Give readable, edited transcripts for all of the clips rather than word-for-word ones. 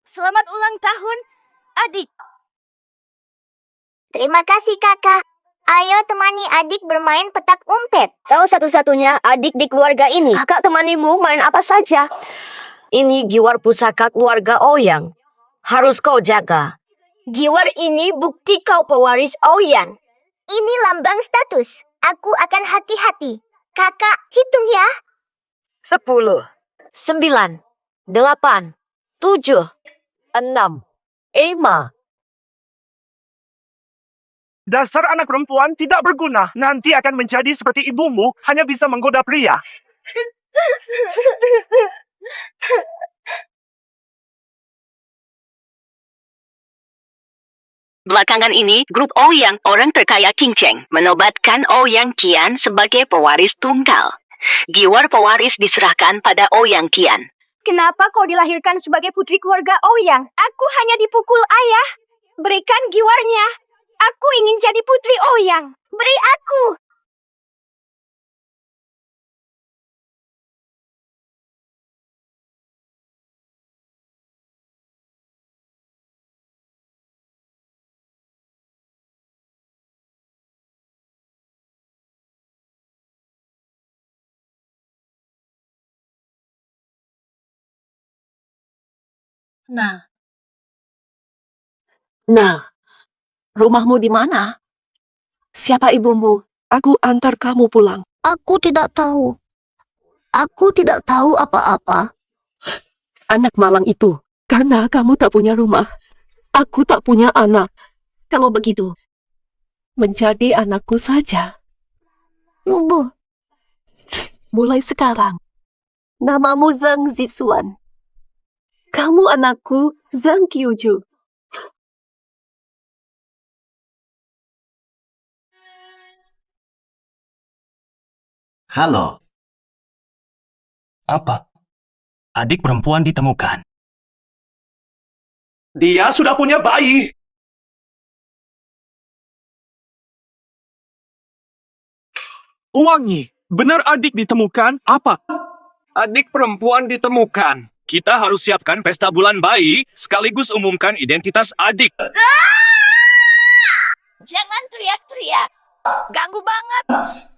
Selamat ulang tahun, adik. Terima kasih kakak. Ayo temani adik bermain petak umpet. Kau satu-satunya adik di keluarga ini. Kakak temanimu main apa saja. Ini giwar pusaka keluarga Ouyang. Harus kau jaga. Giwar ini bukti kau pewaris Ouyang. Ini lambang status. Aku akan hati-hati. Kakak, hitung ya. 10, 9, 8, 7, 6, 5. Dasar anak perempuan tidak berguna. Nanti akan menjadi seperti ibumu, hanya bisa menggoda pria. Belakangan ini, grup Ouyang, orang terkaya Qingcheng, menobatkan Ouyang Qian sebagai pewaris tunggal. Giwar pewaris diserahkan pada Ouyang Qian. Kenapa kau dilahirkan sebagai putri keluarga Ouyang? Aku hanya dipukul ayah. Berikan giwarnya. Aku ingin jadi putri Ouyang. Beri aku. Nah, rumahmu di mana? Siapa ibumu? Aku antar kamu pulang. Aku tidak tahu. Aku tidak tahu apa-apa. Anak malang itu, karena kamu tak punya rumah. Aku tak punya anak. Kalau begitu, menjadi anakku saja. Lubu. Mulai sekarang, namamu Zhang Zixuan. Kamu anakku Zhang Qiuju. Halo. Apa? Adik perempuan ditemukan. Dia sudah punya bayi. Uwangi, benar adik ditemukan? Apa? Adik perempuan ditemukan. Kita harus siapkan pesta bulan bayi, sekaligus umumkan identitas adik. Jangan teriak-teriak. Ganggu banget.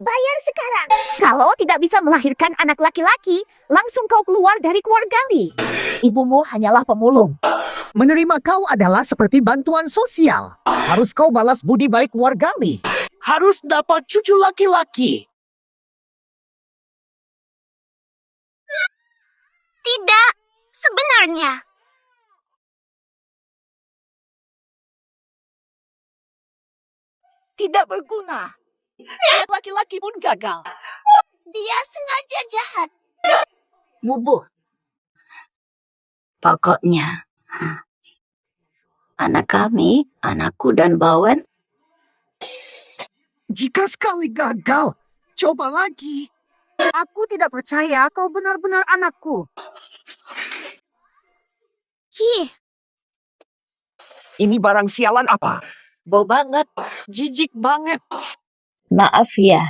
Bayar sekarang. Kalau tidak bisa melahirkan anak laki-laki, langsung kau keluar dari keluarga Li. Ibumu hanyalah pemulung. Menerima kau adalah seperti bantuan sosial. Harus kau balas budi baik keluarga Li. Harus dapat cucu laki-laki. Tidak, sebenarnya. Tidak berguna. Anak laki-laki pun gagal. Dia sengaja jahat. Mubuh. Pokoknya, anak kami, anakku dan Bawen, Jika sekali gagal, coba lagi. Aku tidak percaya kau benar-benar anakku. Ini barang sialan apa? Bau banget. Jijik banget. maaf ya,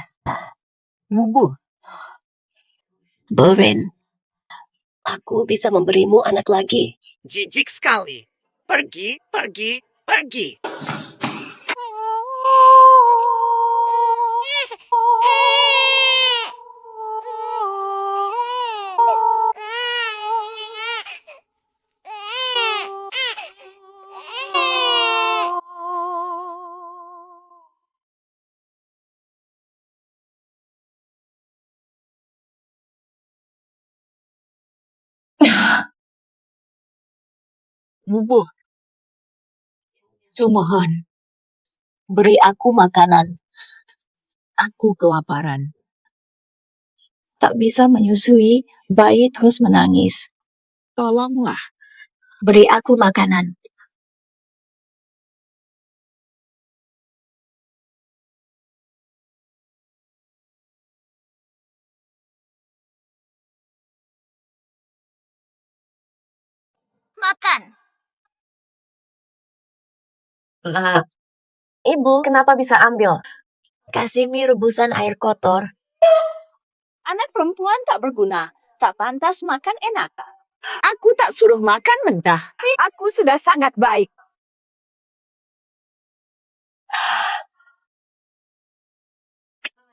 Mubuh. Boren. Aku bisa memberimu anak lagi. Jijik sekali. Pergi, pergi, pergi. Mubuh. Mohon, beri aku makanan. Aku kelaparan. Tak bisa menyusui, bayi terus menangis. Tolonglah. Beri aku makanan. Makan. Ibu, kenapa bisa ambil? Kasih mie rebusan air kotor. Anak perempuan tak berguna. Tak pantas makan enak. Aku tak suruh makan mentah. Aku sudah sangat baik.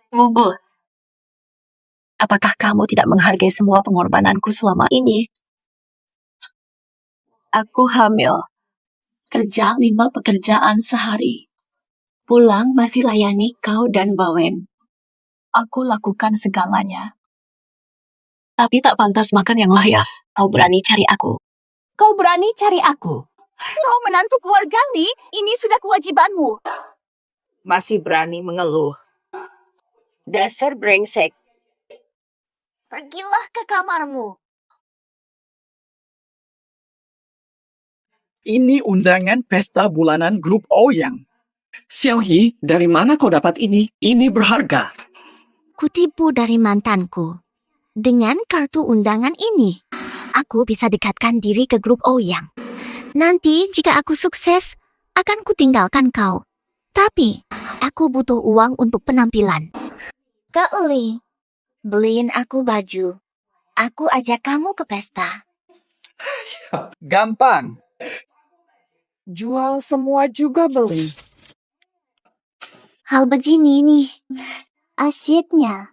Bubu, apakah kamu tidak menghargai semua pengorbananku selama ini? Aku hamil. Kerja 5 pekerjaan sehari. Pulang masih layani kau dan Bawen. Aku lakukan segalanya. Tapi tak pantas makan yang layak. Kau berani cari aku. Kau berani cari aku. Kau menantu keluarga Li, ini sudah kewajibanmu. Masih berani mengeluh. Dasar brengsek. Pergilah ke kamarmu. Ini undangan pesta bulanan grup Ouyang. Xiaoyi, dari mana kau dapat ini? Ini berharga. Kutipu dari mantanku. Dengan kartu undangan ini, aku bisa dekatkan diri ke grup Ouyang. Nanti jika aku sukses, akan kutinggalkan kau. Tapi, aku butuh uang untuk penampilan. Kak Li, beliin aku baju. Aku ajak kamu ke pesta. Gampang. Jual semua juga beli. Hal begini nih, asyiknya.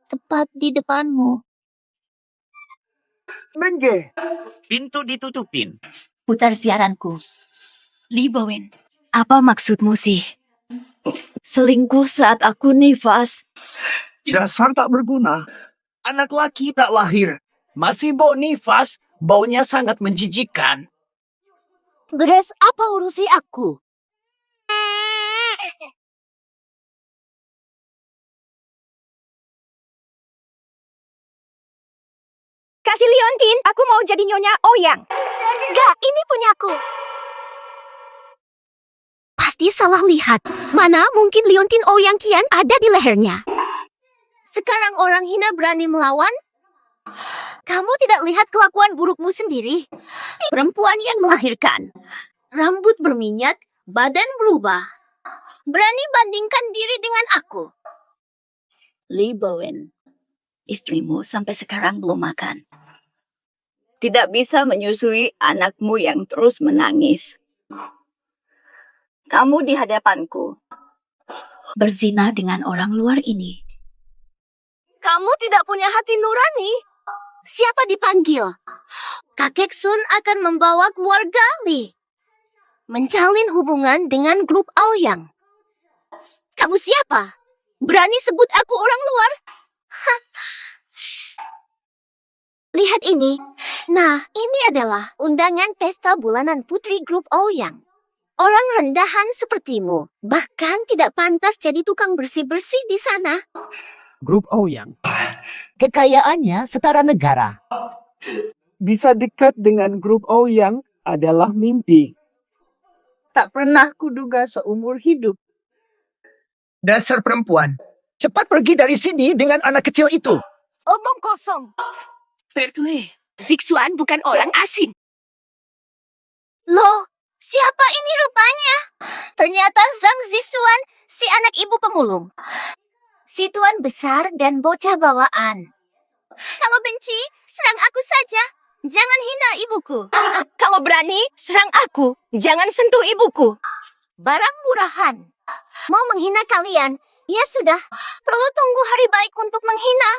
Tepat di depanmu. Mengge. Pintu ditutupin. Putar siaranku. Li Bowen, apa maksudmu sih? Selingkuh saat aku nifas. Dasar tak berguna. Anak laki tak lahir. Masih bau nifas, baunya sangat menjijikkan. Beres apa urusi aku? Kasih Leontin, aku mau jadi nyonya Ouyang. Enggak, ini punyaku. Pasti salah lihat. Mana mungkin Leontin Ouyang Kian ada di lehernya. Sekarang orang hina berani melawan? Kamu tidak lihat kelakuan burukmu sendiri? Perempuan yang melahirkan. Rambut berminyak, badan berubah. Berani bandingkan diri dengan aku. Li Bowen, istrimu sampai sekarang belum makan. Tidak bisa menyusui anakmu yang terus menangis. Kamu di hadapanku. Berzina dengan orang luar ini. Kamu tidak punya hati nurani. Siapa dipanggil? Kakek Sun akan membawa keluarga Li. Menjalin hubungan dengan grup Aoyang. Kamu siapa? Berani sebut aku orang luar? Hah. Lihat ini. Nah, ini adalah undangan pesta bulanan putri grup Aoyang. Orang rendahan sepertimu bahkan tidak pantas jadi tukang bersih-bersih di sana. Grup Ouyang. Kekayaannya setara negara. Bisa dekat dengan grup Ouyang adalah mimpi. Tak pernah kuduga seumur hidup. Dasar perempuan. Cepat pergi dari sini dengan anak kecil itu. Omong kosong. Pertwee, Zixuan bukan orang asing. Loh, siapa ini rupanya? Ternyata Zhang Zixuan, si anak ibu pemulung. Si tuan besar dan bocah bawaan. Kalau benci, serang aku saja. Jangan hina ibuku. Kalau berani, serang aku. Jangan sentuh ibuku. Barang murahan. Mau menghina kalian? Ya sudah, perlu tunggu hari baik untuk menghina.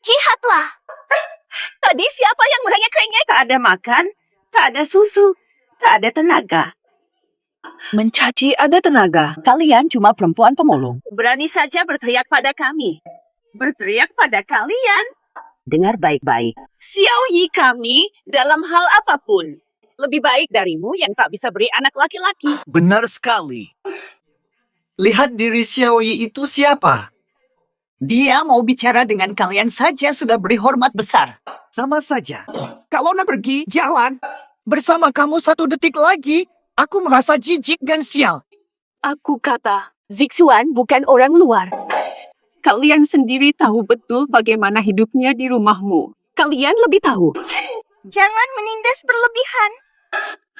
Lihatlah. Tadi siapa yang merengek-rengek? Tak ada makan, tak ada susu, tak ada tenaga. Mencaci ada tenaga. Kalian cuma perempuan pemulung. Berani saja berteriak pada kami. Berteriak pada kalian. Dengar baik-baik. Xiaoyi kami dalam hal apapun. Lebih baik darimu yang tak bisa beri anak laki-laki. Benar sekali. Lihat diri Xiaoyi itu siapa? Dia mau bicara dengan kalian saja sudah beri hormat besar. Sama saja. Kalau nak pergi, jalan. Bersama kamu 1 detik lagi, aku merasa jijik dan sial. Aku kata, Zixuan bukan orang luar. Kalian sendiri tahu betul bagaimana hidupnya di rumahmu. Kalian lebih tahu. Jangan menindas berlebihan.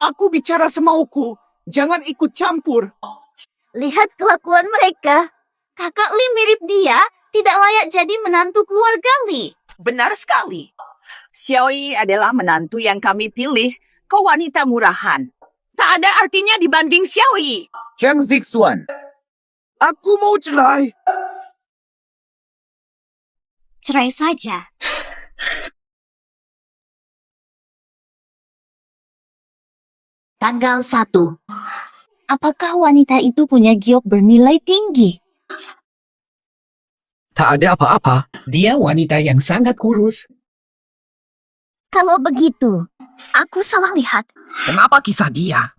Aku bicara semauku. Jangan ikut campur. Lihat kelakuan mereka. Kakak Li mirip dia, tidak layak jadi menantu keluarga Li. Benar sekali. Xiaoyi adalah menantu yang kami pilih. Kau wanita murahan. Tak ada artinya dibanding Xiaoyi. Chang Zixuan. Aku mau cerai. Cerai saja. Tanggal 1. Apakah wanita itu punya giok bernilai tinggi? Tak ada apa-apa. Dia wanita yang sangat kurus. Kalau begitu, aku salah lihat. Kenapa kisah dia?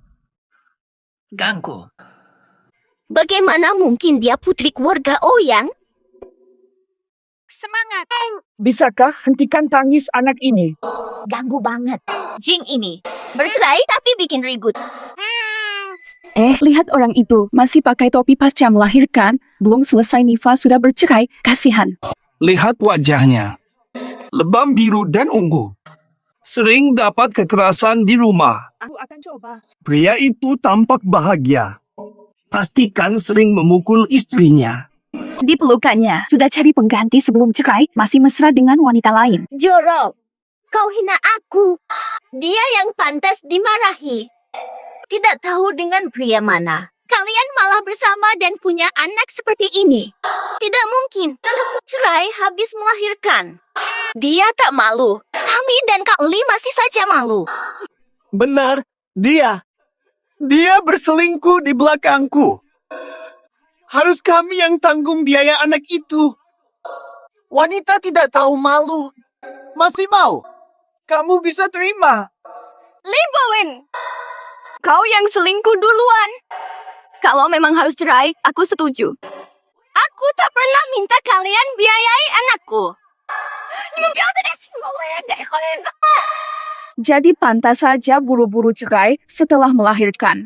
Ganggu. Bagaimana mungkin dia putri keluarga Ouyang? Semangat. Bisakah hentikan tangis anak ini? Ganggu banget. Jing ini bercerai tapi bikin ribut. Lihat orang itu, masih pakai topi pasca melahirkan, belum selesai Nifa sudah bercerai, kasihan. Lihat wajahnya. Lebam biru dan ungu. Sering dapat kekerasan di rumah. Aku akan coba. Pria itu tampak bahagia. Pastikan sering memukul istrinya. Dipelukannya, sudah cari pengganti sebelum cerai, masih mesra dengan wanita lain. Jorok, kau hina aku. Dia yang pantas dimarahi. Tidak tahu dengan pria mana. Kalian malah bersama dan punya anak seperti ini. Tidak mungkin. Cerai habis melahirkan. Dia tak malu. Kami dan Kak Li masih saja malu. Benar, dia. Dia berselingkuh di belakangku. Harus kami yang tanggung biaya anak itu. Wanita tidak tahu malu. Masih mau? Kamu bisa terima. Li Bowen, kau yang selingkuh duluan. Kalau memang harus cerai, aku setuju. Aku tak pernah minta kalian biayai anakku. Jadi pantas saja buru-buru cerai setelah melahirkan.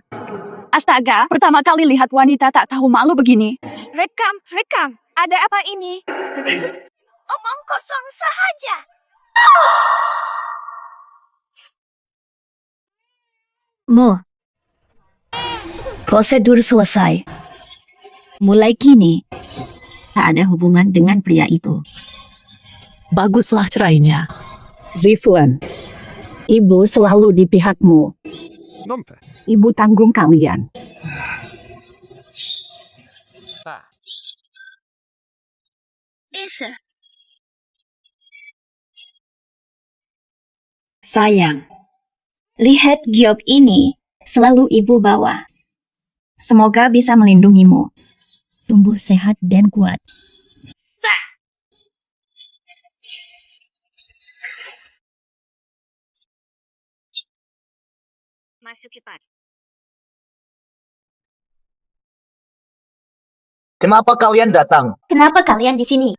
Astaga, pertama kali lihat wanita tak tahu malu begini. Rekam. Ada apa ini? Omong kosong sahaja. Prosedur selesai. Mulai kini, tak ada hubungan dengan pria itu. Baguslah cerainya. Zifuan, ibu selalu di pihakmu. Ibu tanggung kalian. Sayang, lihat giok ini selalu ibu bawa. Semoga bisa melindungimu. Tumbuh sehat dan kuat. Masuk cepat. Kenapa kalian datang? Kenapa kalian di sini?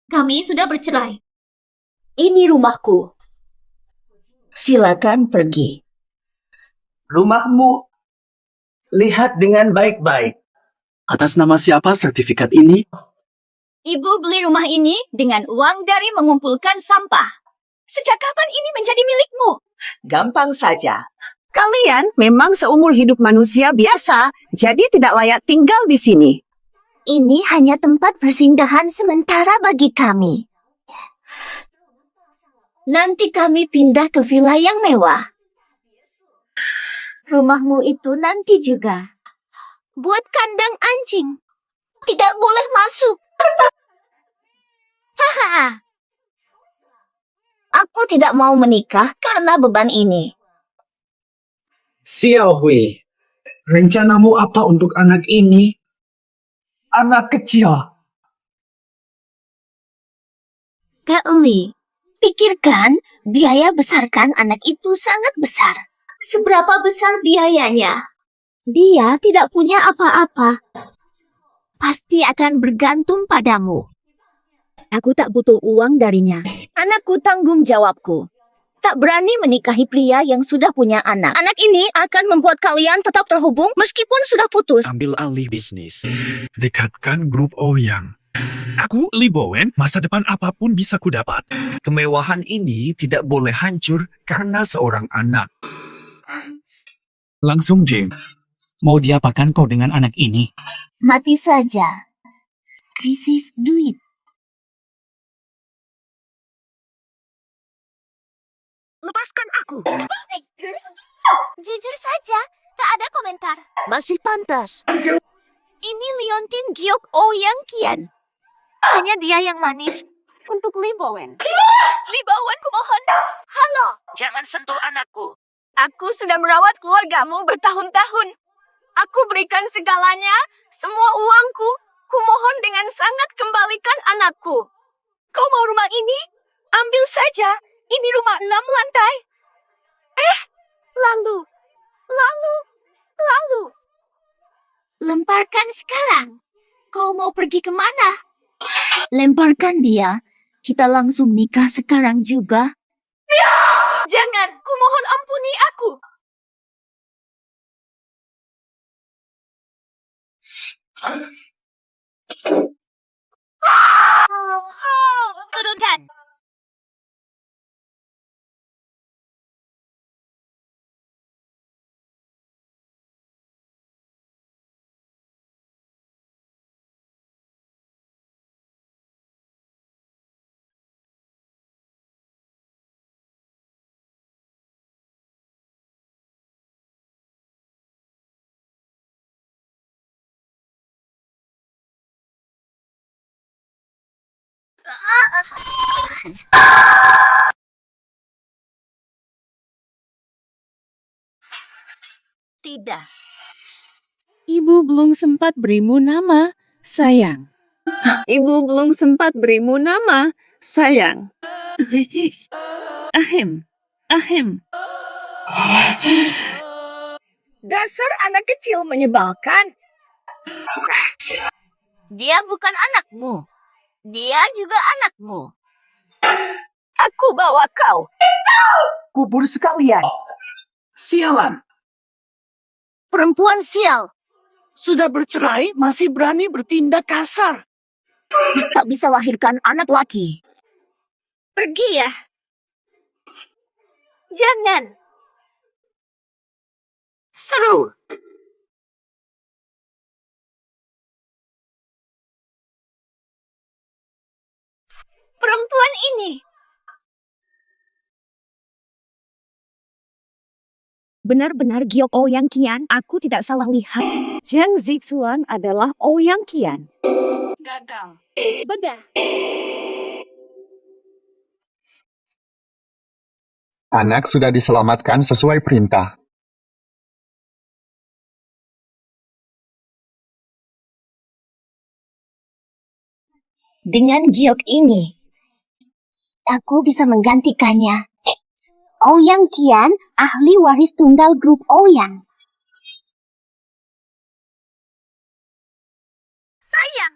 Kami sudah bercerai. Ini rumahku. Silakan pergi. Rumahmu. Lihat dengan baik-baik. Atas nama siapa sertifikat ini? Ibu beli rumah ini dengan uang dari mengumpulkan sampah. Sejak kapan ini menjadi milikmu? Gampang saja. Kalian memang seumur hidup manusia biasa, jadi tidak layak tinggal di sini. Ini hanya tempat persinggahan sementara bagi kami. Nanti kami pindah ke villa yang mewah. Rumahmu itu nanti juga. Buat kandang anjing. Tidak boleh masuk. Haha. Aku tidak mau menikah karena beban ini. Xiaohui, rencanamu apa untuk anak ini? Anak kecil. Kak Li, pikirkan biaya besarkan anak itu sangat besar. Seberapa besar biayanya? Dia tidak punya apa-apa. Pasti akan bergantung padamu. Aku tak butuh uang darinya. Anakku tanggung jawabku. Tak berani menikahi pria yang sudah punya anak. Anak ini akan membuat kalian tetap terhubung meskipun sudah putus. Ambil alih bisnis. Dekatkan grup Ouyang. Aku, Li Bowen, masa depan apapun bisa kudapat. Kemewahan ini tidak boleh hancur karena seorang anak. Langsung, Jim. Mau diapakan kau dengan anak ini? Mati saja. Krisis duit. Lepaskan aku. Jujur saja, tak ada komentar. Masih pantas. Ini Liontin Giok Ouyang Kian. Hanya dia yang manis. Untuk Lee Bowen. Lee Bowen, kumohon. Halo. Jangan sentuh anakku. Aku sudah merawat keluargamu bertahun-tahun. Aku berikan segalanya, semua uangku. Kumohon dengan sangat kembalikan anakku. Kau mau rumah ini? Ambil saja. Ini rumah 6 lantai. Lalu. Lemparkan sekarang. Kau mau pergi kemana? Lemparkan dia. Kita langsung nikah sekarang juga. Jangan, kumohon ampuni aku. Turunkan. Tidak. Ibu belum sempat berimu nama, sayang. Ibu belum sempat berimu nama, sayang. Ahem. Dasar anak kecil menyebalkan. Dia bukan anakmu. Dia juga anakmu. Aku bawa kau. Kubur sekalian. Sialan. Perempuan sial. Sudah bercerai, masih berani bertindak kasar. Tak bisa lahirkan anak laki. Pergi ya. Jangan. Seru. Perempuan ini. Benar-benar Giok Ouyang Kian, aku tidak salah lihat. Zhang Zixuan adalah Ouyang Kian. Gagal. Bedah. Anak sudah diselamatkan sesuai perintah. Dengan giok ini, aku bisa menggantikannya. Ouyang Kian, ahli waris tunggal grup Ouyang. Sayang.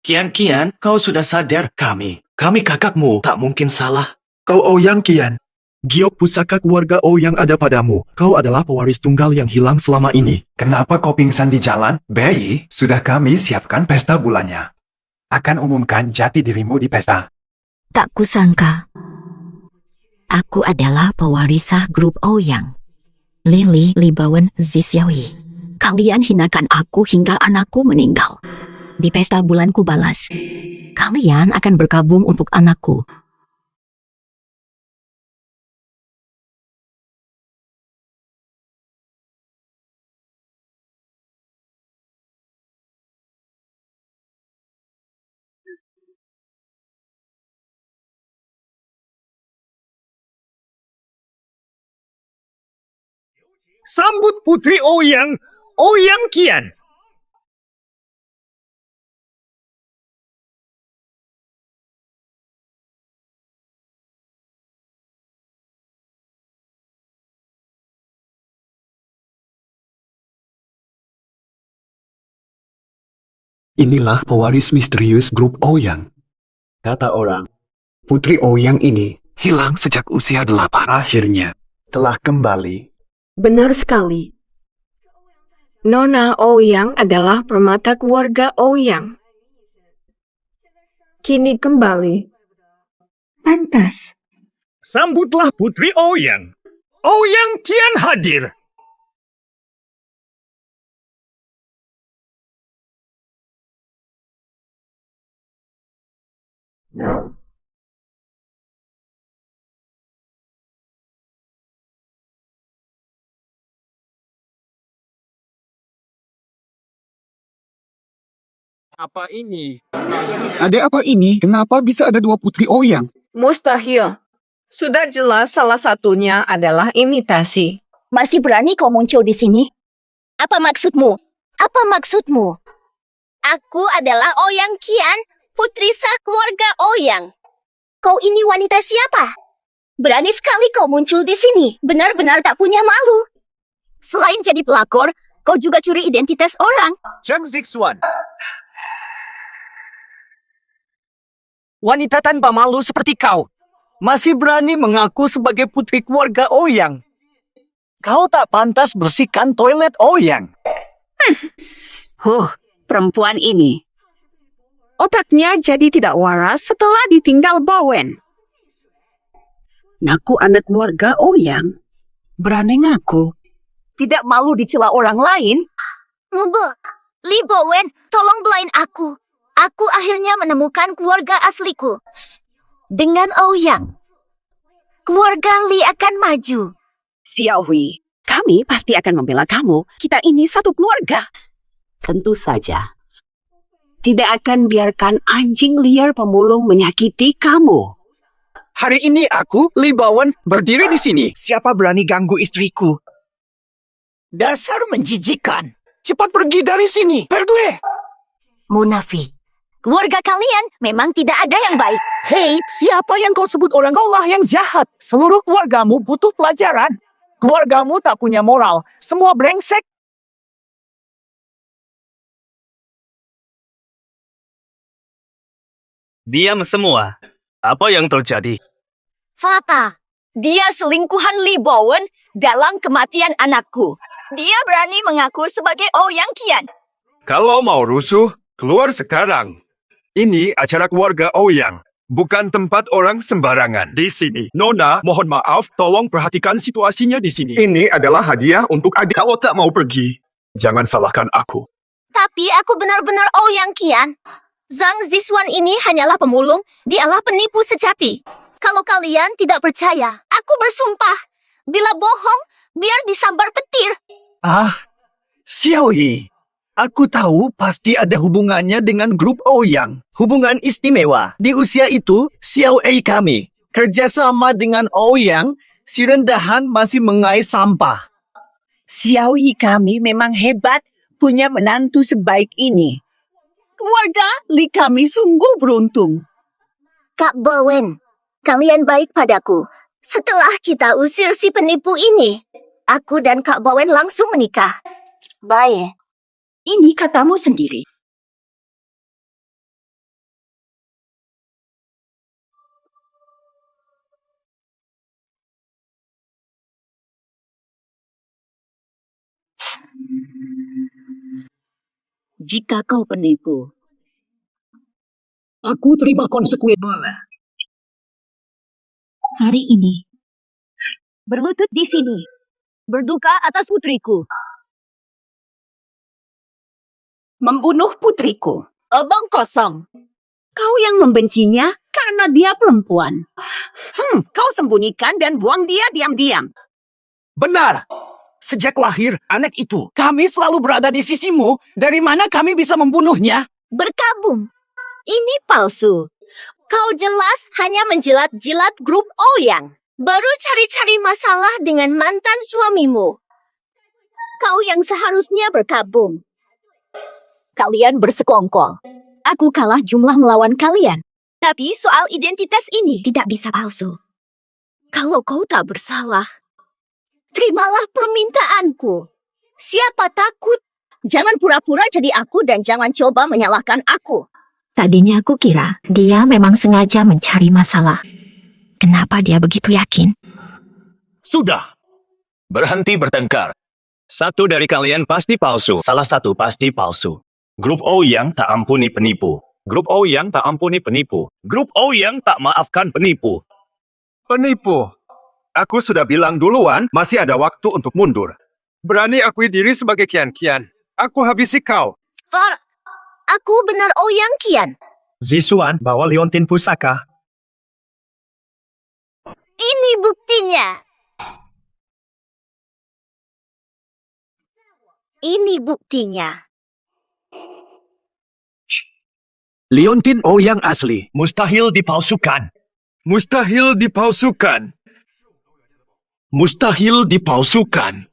Kian, kau sudah sadar kami kakakmu tak mungkin salah. Kau Ouyang Kian. Giok pusaka keluarga Ouyang ada padamu. Kau adalah pewaris tunggal yang hilang selama ini. Kenapa kau pingsan di jalan? Bayi, sudah kami siapkan pesta bulannya. Akan umumkan jati dirimu di pesta. Tak kusangka. Aku adalah pewarisah grup Ouyang. Lily Libawen Zisiawi. Kalian hinakan aku hingga anakku meninggal. Di pesta bulanku balas. Kalian akan berkabung untuk anakku. Sambut Putri Ouyang Kian. Inilah pewaris misterius grup Ouyang. Kata orang, Putri Ouyang ini hilang sejak usia 8. Akhirnya telah kembali. Benar sekali. Nona Ouyang adalah permata keluarga Ouyang. Kini kembali. Pantas. Sambutlah Putri Ouyang. Ouyang Kian hadir. Apa ini? Ada apa ini? Kenapa bisa ada dua putri Ouyang? Mustahil. Sudah jelas salah satunya adalah imitasi. Masih berani kau muncul di sini? Apa maksudmu? Apa maksudmu? Aku adalah Ouyang Qian, putri sah keluarga Ouyang. Kau ini wanita siapa? Berani sekali kau muncul di sini. Benar-benar tak punya malu. Selain jadi pelakor, kau juga curi identitas orang. Zheng Zixuan. Wanita tanpa malu seperti kau masih berani mengaku sebagai putri keluarga Ouyang. Kau tak pantas bersihkan toilet Ouyang. Perempuan ini. Otaknya jadi tidak waras setelah ditinggal Bowen. Ngaku anak keluarga Ouyang. Berani ngaku. Tidak malu dicela orang lain. Mubo, Li Bowen, tolong belain aku. Aku akhirnya menemukan keluarga asliku. Dengan Ouyang, keluarga Li akan maju. Xiao Hui, kami pasti akan membela kamu. Kita ini satu keluarga. Tentu saja. Tidak akan biarkan anjing liar pemulung menyakiti kamu. Hari ini aku, Li Bowen, berdiri di sini. Siapa berani ganggu istriku? Dasar menjijikan. Cepat pergi dari sini. Berdua. Munafik. Keluarga kalian memang tidak ada yang baik. Hei, siapa yang kau sebut orang? Kaulah yang jahat. Seluruh keluargamu butuh pelajaran. Keluargamu tak punya moral. Semua brengsek. Diam semua. Apa yang terjadi? Fakta, dia selingkuhan Li Bowen dalam kematian anakku. Dia berani mengaku sebagai Ouyang Qian. Kalau mau rusuh, keluar sekarang. Ini acara keluarga Ouyang, bukan tempat orang sembarangan. Di sini, Nona, mohon maaf, tolong perhatikan situasinya di sini. Ini adalah hadiah untuk adik. Kalau tak mau pergi, jangan salahkan aku. Tapi aku benar-benar Ouyang Qian. Zhang Zixuan ini hanyalah pemulung, dialah penipu sejati. Kalau kalian tidak percaya, aku bersumpah. Bila bohong, biar disambar petir. Xiao Yi. Aku tahu pasti ada hubungannya dengan grup Ouyang. Hubungan istimewa. Di usia itu, Xiao Yi kami. Kerjasama dengan Ouyang, si rendahan masih mengais sampah. Xiao Yi kami memang hebat punya menantu sebaik ini. Keluarga Li kami sungguh beruntung. Kak Bowen, kalian baik padaku. Setelah kita usir si penipu ini, aku dan Kak Bowen langsung menikah. Baik. Ini katamu sendiri. Jika kau penipu, aku terima konsekuensinya. Hari ini, berlutut di sini, berduka atas putriku. Membunuh putriku. Omong kosong. Kau yang membencinya karena dia perempuan. Kau sembunyikan dan buang dia diam-diam. Benar. Sejak lahir anak itu, kami selalu berada di sisimu. Dari mana kami bisa membunuhnya? Berkabung. Ini palsu. Kau jelas hanya menjilat-jilat grup Ouyang. Baru cari-cari masalah dengan mantan suamimu. Kau yang seharusnya berkabung. Kalian bersekongkol. Aku kalah jumlah melawan kalian. Tapi soal identitas ini tidak bisa palsu. Kalau kau tak bersalah, terimalah permintaanku. Siapa takut? Jangan pura-pura jadi aku dan jangan coba menyalahkan aku. Tadinya aku kira dia memang sengaja mencari masalah. Kenapa dia begitu yakin? Sudah. Berhenti bertengkar. Satu dari kalian pasti palsu. Salah satu pasti palsu. Grup Ouyang tak ampuni penipu. Grup Ouyang tak ampuni penipu. Grup Ouyang tak maafkan penipu. Penipu. Aku sudah bilang duluan, masih ada waktu untuk mundur. Berani akui diri sebagai Qian. Aku habisi kau. Aku benar Ouyang Qian. Zisuan, bawa liontin pusaka. Ini buktinya. Ini buktinya. Liontin Ouyang asli. Mustahil dipalsukan. Mustahil dipalsukan. Mustahil dipalsukan.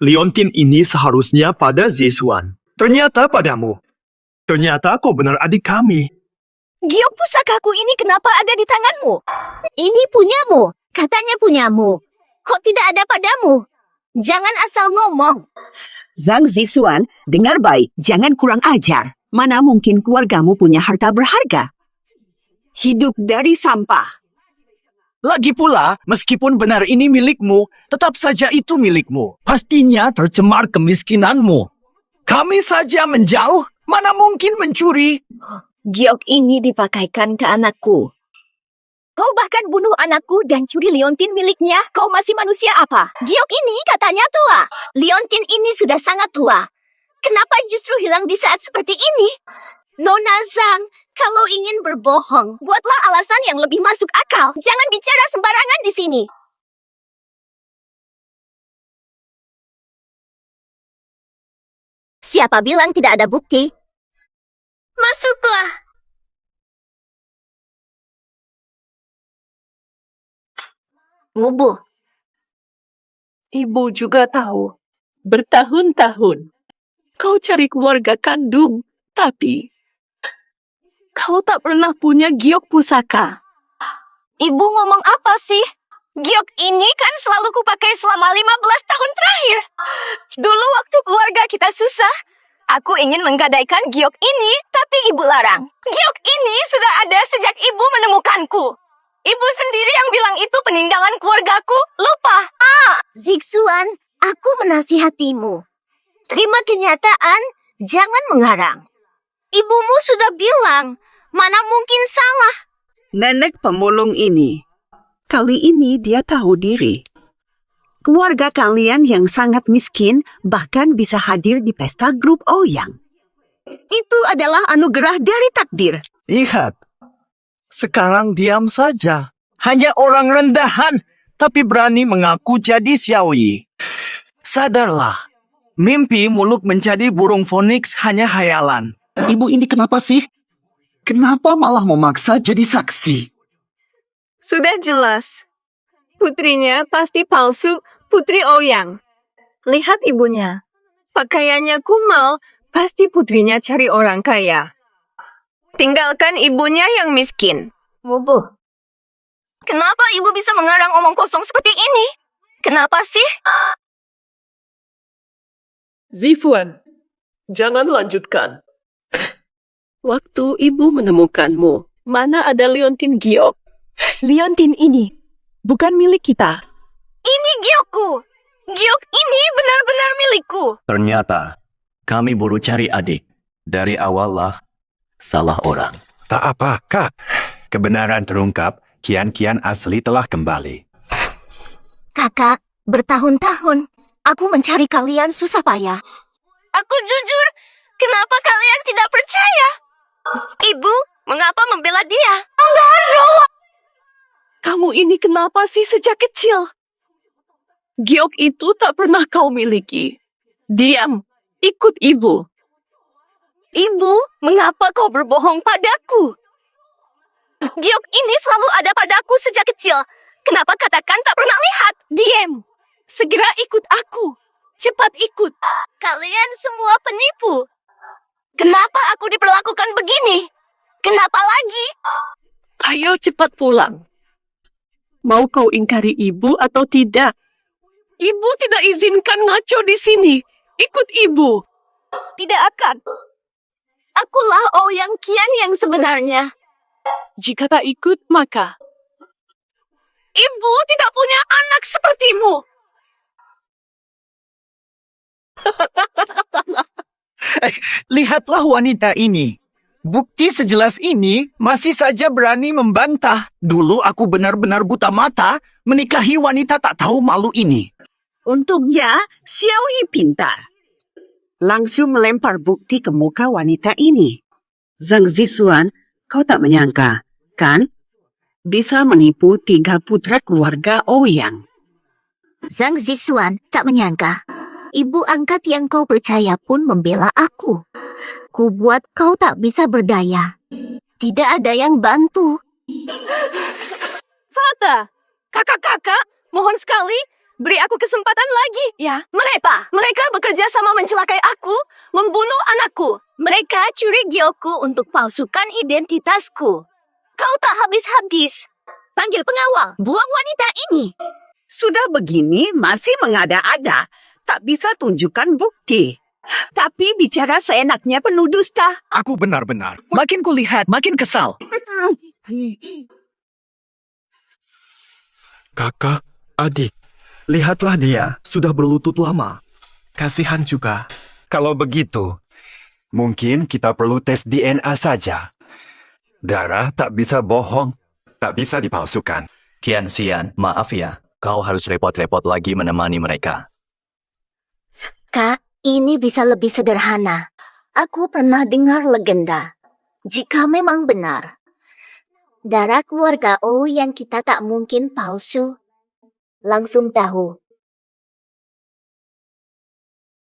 Liontin ini seharusnya pada Zisuan. Ternyata padamu. Ternyata kau benar adik kami. Giok pusakaku ini kenapa ada di tanganmu? Ini punyamu. Katanya punyamu. Kok tidak ada padamu? Jangan asal ngomong. Zhang Zisuan, dengar baik, jangan kurang ajar. Mana mungkin keluargamu punya harta berharga? Hidup dari sampah. Lagi pula, meskipun benar ini milikmu, tetap saja itu milikmu. Pastinya tercemar kemiskinanmu. Kami saja menjauh, mana mungkin mencuri? Giok ini dipakaikan ke anakku. Kau bahkan bunuh anakku dan curi liontin miliknya. Kau masih manusia apa? Giok ini katanya tua. Liontin ini sudah sangat tua. Kenapa justru hilang di saat seperti ini? Nona Zhang, kalau ingin berbohong, buatlah alasan yang lebih masuk akal. Jangan bicara sembarangan di sini. Siapa bilang tidak ada bukti? Masuklah. Ngubu. Ibu juga tahu. Bertahun-tahun. Kau cari keluarga kandung. Tapi kau tak pernah punya giok pusaka. Ibu ngomong apa sih? Giok ini kan selalu kupakai selama 15 tahun terakhir. Dulu waktu keluarga kita susah, aku ingin menggadaikan giok ini, tapi ibu larang. Giok ini sudah ada sejak ibu menemukanku. Ibu sendiri yang bilang itu peninggalan keluargaku. Lupa. Zixuan, aku menasihatimu. Terima kenyataan, jangan mengarang. Ibumu sudah bilang, mana mungkin salah. Nenek pemulung ini, kali ini dia tahu diri. Keluarga kalian yang sangat miskin bahkan bisa hadir di pesta grup Ouyang. Itu adalah anugerah dari takdir. Lihat, sekarang diam saja. Hanya orang rendahan, tapi berani mengaku jadi Xiaoyi. Sadarlah, mimpi muluk menjadi burung phoenix hanya hayalan. Ibu ini kenapa sih? Kenapa malah memaksa jadi saksi? Sudah jelas. Putrinya pasti palsu, Putri Ouyang. Lihat ibunya. Pakaiannya kumal, pasti putrinya cari orang kaya. Tinggalkan ibunya yang miskin. Ngubu. Kenapa ibu bisa mengarang omong kosong seperti ini? Kenapa sih? Zifuan, jangan lanjutkan. Waktu ibu menemukanmu, mana ada liontin giok? Liontin ini bukan milik kita. Ini giokku. Giok ini benar-benar milikku. Ternyata, kami baru cari adik. Dari awal lah, salah orang. Tak apa, Kak. Kebenaran terungkap, kian-kian asli telah kembali. Kakak, bertahun-tahun aku mencari kalian susah payah. Aku jujur, kenapa kalian tidak percaya? Ibu, mengapa membela dia? Kamu ini kenapa sih sejak kecil? Giok itu tak pernah kau miliki. Diam, ikut ibu. Ibu, mengapa kau berbohong padaku? Giok ini selalu ada padaku sejak kecil. Kenapa katakan tak pernah lihat? Diam. Segera ikut aku. Cepat ikut. Kalian semua penipu. Kenapa aku diperlakukan begini? Kenapa lagi? Ayo cepat pulang. Mau kau ingkari ibu atau tidak? Ibu tidak izinkan ngaco di sini. Ikut ibu. Tidak akan. Akulah Ouyang Qian yang sebenarnya. Jika tak ikut, maka ibu tidak punya anak sepertimu. Lihatlah wanita ini. Bukti sejelas ini masih saja berani membantah. Dulu aku benar-benar buta mata menikahi wanita tak tahu malu ini. Untungnya, Xiaoyi pintar. Langsung melempar bukti ke muka wanita ini. Zhang Zixuan, kau tak menyangka, kan? Bisa menipu 3 putra keluarga Ouyang. Zhang Zixuan tak menyangka. Ibu angkat yang kau percaya pun membela aku. Ku buat kau tak bisa berdaya. Tidak ada yang bantu. Fata, kakak-kakak, mohon sekali, beri aku kesempatan lagi, ya. Mereka bekerja sama mencelakai aku, membunuh anakku. Mereka curi Gyoku untuk palsukan identitasku. Kau tak habis-habis. Panggil pengawal, buang wanita ini. Sudah begini masih mengada-ada. Tak bisa tunjukkan bukti. Tapi bicara seenaknya penuh dusta. Aku benar-benar. Makin kulihat, makin kesal. Kakak, adik, lihatlah dia sudah berlutut lama. Kasihan juga. Kalau begitu, mungkin kita perlu tes DNA saja. Darah tak bisa bohong, tak bisa dipalsukan. Kian Sian, maaf ya. Kau harus repot-repot lagi menemani mereka. Kak, ini bisa lebih sederhana. Aku pernah dengar legenda. Jika memang benar, darah keluarga O yang kita tak mungkin palsu. Langsung tahu.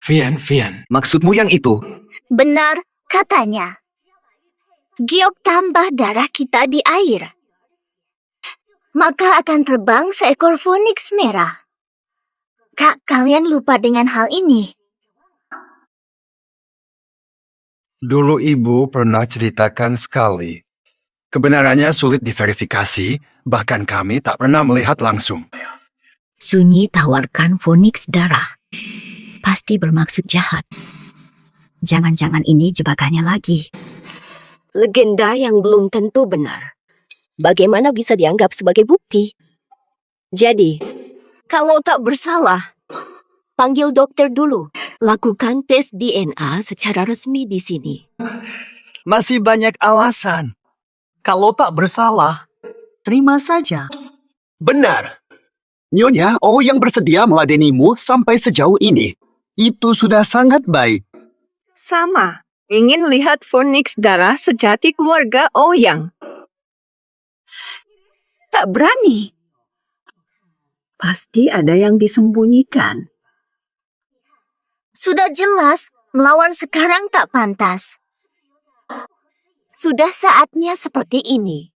Vian, Maksudmu yang itu? Benar katanya. Giok tambah darah kita di air. Maka akan terbang seekor Phoenix merah. Kak, kalian lupa dengan hal ini. Dulu ibu pernah ceritakan sekali. Kebenarannya sulit diverifikasi, bahkan kami tak pernah melihat langsung. Sunyi tawarkan Phoenix darah. Pasti bermaksud jahat. Jangan-jangan ini jebakannya lagi. Legenda yang belum tentu benar. Bagaimana bisa dianggap sebagai bukti? Jadi, kalau tak bersalah, panggil dokter dulu. Lakukan tes DNA secara resmi di sini. Masih banyak alasan. Kalau tak bersalah, Terima saja. benar. Nyonya, yang bersedia meladenimu sampai sejauh ini. Itu sudah sangat baik. Sama. Ingin lihat Phoenix darah sejati keluarga Ouyang. Tak berani. Pasti ada yang disembunyikan. Sudah jelas, melawan sekarang tak pantas. Sudah saatnya seperti ini.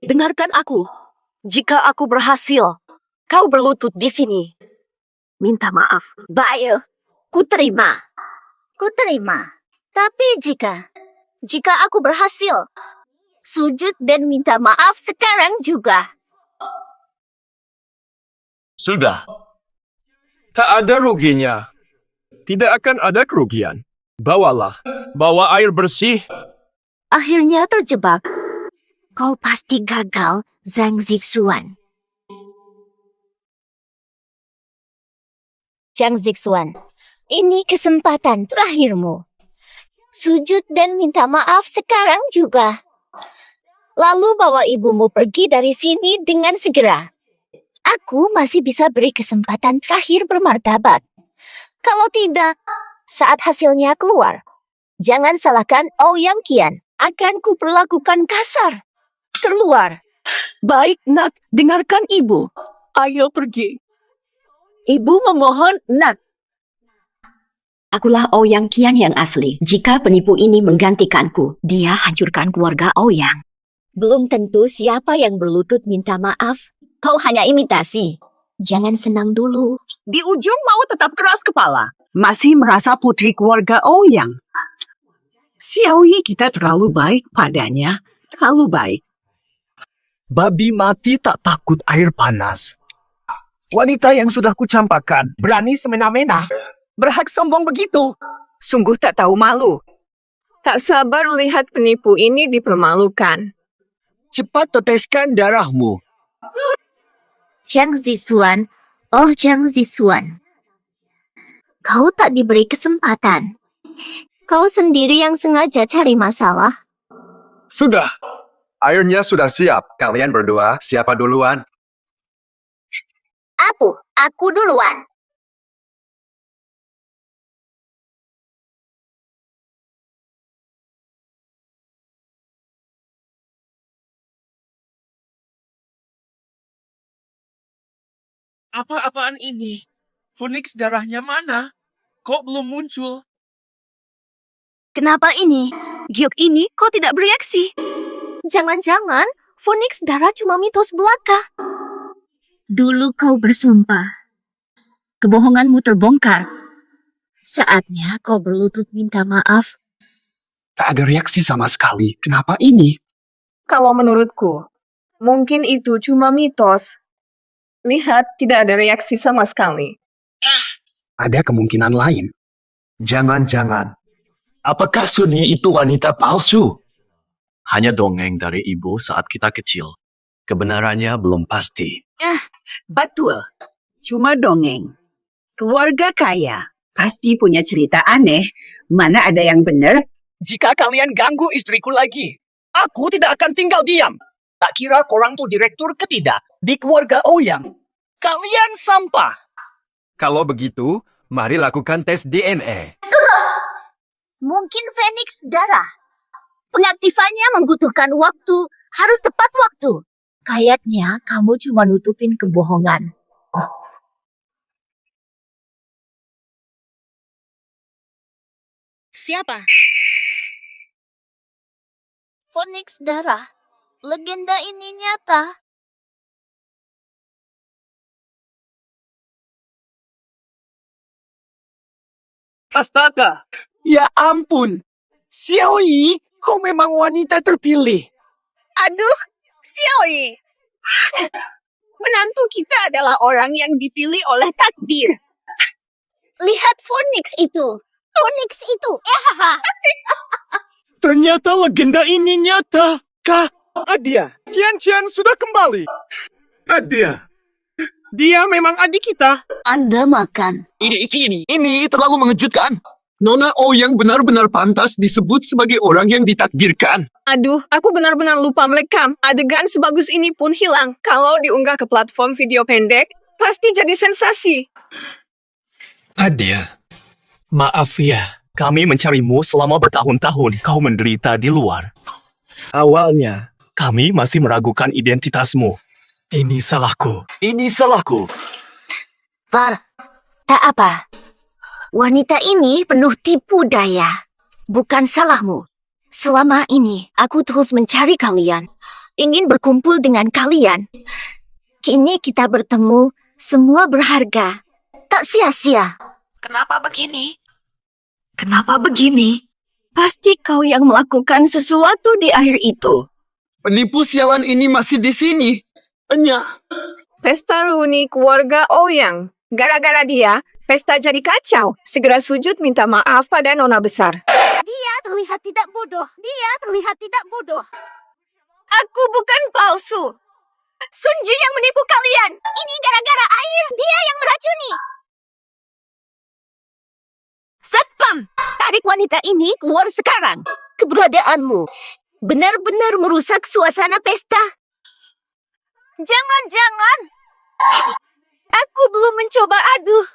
Dengarkan aku. Jika aku berhasil, kau berlutut di sini. Minta maaf. Baik, ku terima. Ku terima. Tapi jika aku berhasil, sujud dan minta maaf sekarang juga. Sudah. Tak ada ruginya. Tidak akan ada kerugian. Bawa air bersih. Akhirnya terjebak. Kau pasti gagal, Zhang Zixuan. Zhang Zixuan, ini kesempatan terakhirmu. Sujud dan minta maaf sekarang juga. Lalu bawa ibumu pergi dari sini dengan segera. Aku masih bisa beri kesempatan terakhir bermartabat. Kalau tidak, saat hasilnya keluar, jangan salahkan Ouyang Qian. Akan kuperlakukan kasar. Keluar. Baik, Nak. Dengarkan ibu. Ayo pergi. Ibu memohon, Nak. Akulah Ouyang Qian yang asli. Jika penipu ini menggantikanku, dia hancurkan keluarga Ouyang. Belum tentu siapa yang berlutut minta maaf. Kau hanya imitasi. Jangan senang dulu. Di ujung mau tetap keras kepala. Masih merasa putri keluarga Ouyang. Xiaoyi kita terlalu baik padanya. Terlalu baik. Babi mati tak takut air panas. Wanita yang sudah kucampakkan berani semena-mena. Berhak sombong begitu. Sungguh tak tahu malu. Tak sabar lihat penipu ini dipermalukan. Cepat teteskan darahmu. Zhang Zixuan, Zhang Zixuan. Kau tak diberi kesempatan. Kau sendiri yang sengaja cari masalah. Sudah. Airnya sudah siap. Kalian berdua, siapa duluan? Aku duluan. Apa-apaan ini? Phoenix darahnya mana? Kok belum muncul? Kenapa ini? Giok ini kok tidak bereaksi? Jangan-jangan Phoenix darah cuma mitos belaka. Dulu kau bersumpah. Kebohonganmu terbongkar. Saatnya kau berlutut minta maaf. Tak ada reaksi sama sekali. Kenapa ini? Kalau menurutku, mungkin itu cuma mitos. Lihat, tidak ada reaksi sama sekali. Ada kemungkinan lain. Jangan-jangan. Apakah Sunyi itu wanita palsu? Hanya dongeng dari ibu saat kita kecil. Kebenarannya belum pasti. Betul. Cuma dongeng. Keluarga kaya pasti punya cerita aneh. Mana ada yang benar? Jika kalian ganggu istriku lagi, aku tidak akan tinggal diam. Tak kira korang tuh direktur ketidak di keluarga Ouyang. Kalian sampah. Kalau begitu, mari lakukan tes DNA. Mungkin Phoenix darah. Pengaktifannya membutuhkan waktu, harus tepat waktu. Kayaknya kamu cuma nutupin kebohongan. Siapa? Phoenix darah. Legenda ini nyata. Astaga. Ya ampun. Xiaoyi, kau memang wanita terpilih. Aduh, Xiaoyi. Menantu kita adalah orang yang dipilih oleh takdir. Lihat Phoenix itu. Phoenix itu. Ternyata legenda ini nyata. Kak, Adia, Qian sudah kembali. Adia, dia memang adik kita. Anda makan. Ini terlalu mengejutkan. Nona Ouyang benar-benar pantas disebut sebagai orang yang ditakdirkan. Aduh, aku benar-benar lupa merekam. Adegan sebagus ini pun hilang. Kalau diunggah ke platform video pendek, pasti jadi sensasi. Adia, maaf ya. Kami mencarimu selama bertahun-tahun. Kau menderita di luar. Awalnya, kami masih meragukan identitasmu. Ini salahku. Var, tak apa. Wanita ini penuh tipu daya. Bukan salahmu. Selama ini, aku terus mencari kalian. Ingin berkumpul dengan kalian. Kini kita bertemu, semua berharga. Tak sia-sia. Kenapa begini? Pasti kau yang melakukan sesuatu di akhir itu. Penipu sialan ini masih di sini. Pesta reuni keluarga Ouyang. Gara-gara dia, pesta jadi kacau. Segera sujud minta maaf pada nona besar. Dia terlihat tidak bodoh. Aku bukan palsu. Sunji yang menipu kalian. Ini gara-gara air. Dia yang meracuni. Satpam, tarik wanita ini keluar sekarang. Keberadaanmu benar-benar merusak suasana pesta. Jangan-jangan. Aku belum mencoba aduh.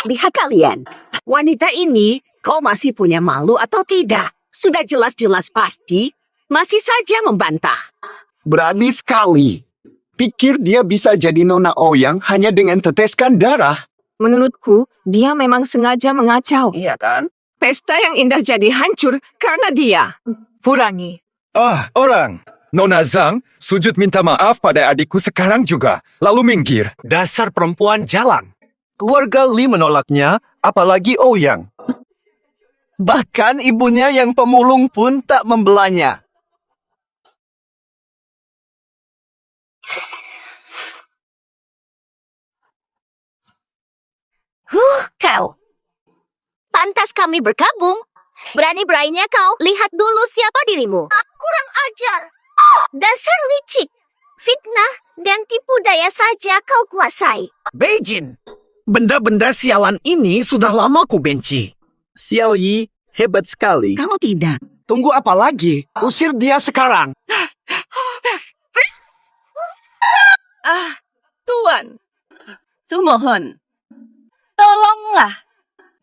Lihat kalian. Wanita ini, kau masih punya malu atau tidak? Sudah jelas-jelas pasti, masih saja membantah. Berani sekali. Pikir dia bisa jadi Nona Ouyang hanya dengan teteskan darah. Menurutku, dia memang sengaja mengacau. Iya kan? Pesta yang indah jadi hancur karena dia. Kurangi. Orang. Nona Zhang, sujud minta maaf pada adikku sekarang juga. Lalu minggir. Dasar perempuan jalan. Keluarga Li menolaknya, apalagi Ouyang. Bahkan ibunya yang pemulung pun tak membelanya. Kau. Pantas kami bergabung. Berani-beraninya kau. Lihat dulu siapa dirimu. Kurang ajar. Dasar licik. Fitnah dan tipu daya saja kau kuasai. Beijing. Benda-benda sialan ini sudah lama ku benci. Xiaoyi, hebat sekali. Kalau tidak, Tunggu apa lagi? Usir dia sekarang. Tuan. Sumohon. Tolonglah.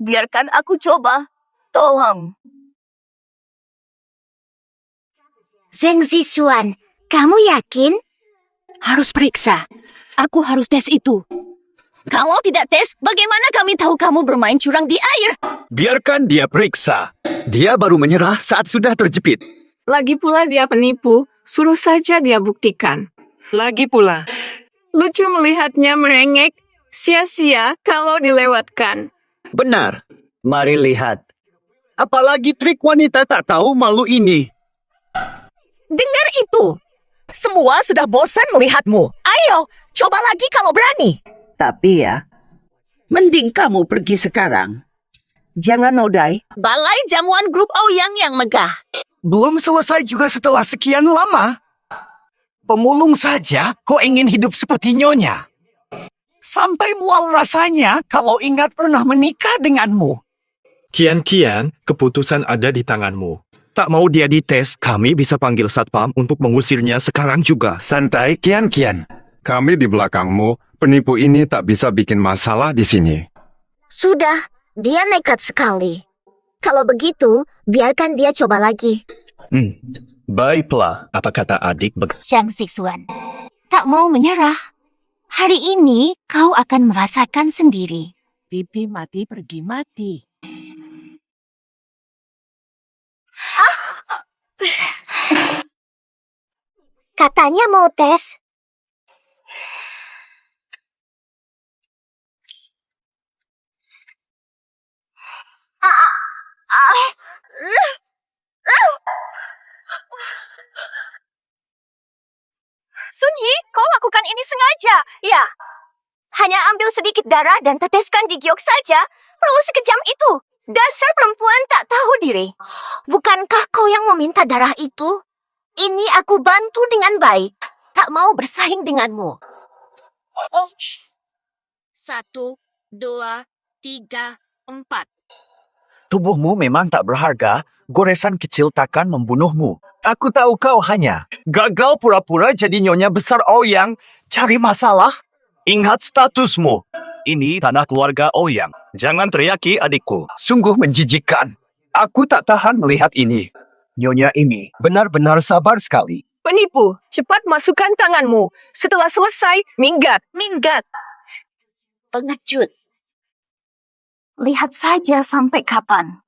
Biarkan aku coba. Tolong. Zheng Zixuan, kamu yakin? Harus periksa. Aku harus tes itu. Kalau tidak tes, bagaimana kami tahu kamu bermain curang di air? Biarkan dia periksa. Dia baru menyerah saat sudah terjepit. Lagi pula dia penipu, suruh saja dia buktikan. Lagi pula, lucu melihatnya merengek, sia-sia kalau dilewatkan. Benar. Mari lihat. Apalagi trik wanita tak tahu malu ini. Dengar itu. Semua sudah bosan melihatmu. Ayo, coba lagi kalau berani. Tapi ya, mending kamu pergi sekarang. Jangan nodai. Balai jamuan grup Ouyang yang megah. Belum selesai juga setelah sekian lama. Pemulung saja kok ingin hidup seperti nyonya. Sampai mual rasanya kalau ingat pernah menikah denganmu. Kian, keputusan ada di tanganmu. Tak mau dia dites, kami bisa panggil satpam untuk mengusirnya sekarang juga. Santai, Kian. Kami di belakangmu. Penipu ini tak bisa bikin masalah di sini. Sudah, dia nekat sekali. Kalau begitu, biarkan dia coba lagi. Baiklah, apa kata adik? Zhang Zixuan, tak mau menyerah. Hari ini kau akan merasakan sendiri. Pipi mati pergi mati. Katanya mau tes. Sunyi, kau lakukan ini sengaja, ya? Hanya ambil sedikit darah dan teteskan di giok saja. Perlu sekejam itu. Dasar perempuan tak tahu diri. Bukankah kau yang meminta darah itu? Ini aku bantu dengan baik. Tak mau bersaing denganmu. 1, 2, 3, 4. Tubuhmu memang tak berharga. Goresan kecil takkan membunuhmu. Aku tahu kau hanya gagal pura-pura jadi nyonya besar Ouyang. Cari masalah? Ingat statusmu. Ini tanah keluarga Ouyang. Jangan teriaki adikku. Sungguh menjijikkan. Aku tak tahan melihat ini. Nyonya ini benar-benar sabar sekali. Penipu, cepat masukkan tanganmu. Setelah selesai, minggat. Pengecut. Lihat saja sampai kapan.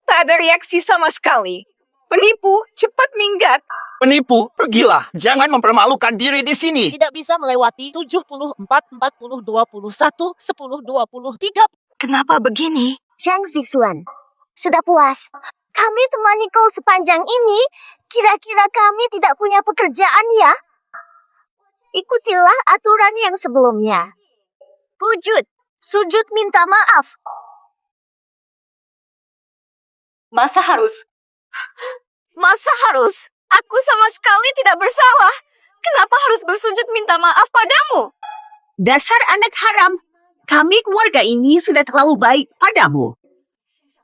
Tak ada reaksi sama sekali. Penipu, cepat minggat. Penipu, pergilah. Jangan mempermalukan diri di sini. Tidak bisa melewati 74, 40, 21, 10, 20, 30. Kenapa begini? Zhang Zixuan, sudah puas. Kami temani kau sepanjang ini. Kira-kira kami tidak punya pekerjaan ya? Ikutilah aturan yang sebelumnya. Sujud minta maaf. Masa harus? Aku sama sekali tidak bersalah. Kenapa harus bersujud minta maaf padamu? Dasar anak haram. Kami keluarga ini sudah terlalu baik padamu.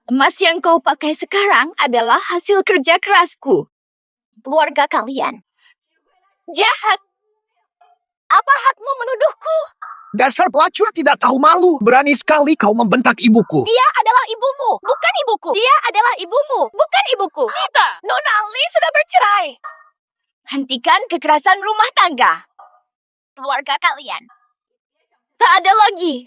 Emas yang kau pakai sekarang adalah hasil kerja kerasku. Keluarga kalian jahat. Apa hakmu menuduhku? Dasar pelacur tidak tahu malu. Berani sekali kau membentak ibuku. Dia adalah ibumu, bukan ibuku. Dia adalah ibumu, bukan ibuku. Tidak, Nona Ali sudah bercerai. Hentikan kekerasan rumah tangga. Keluarga kalian tak ada lagi.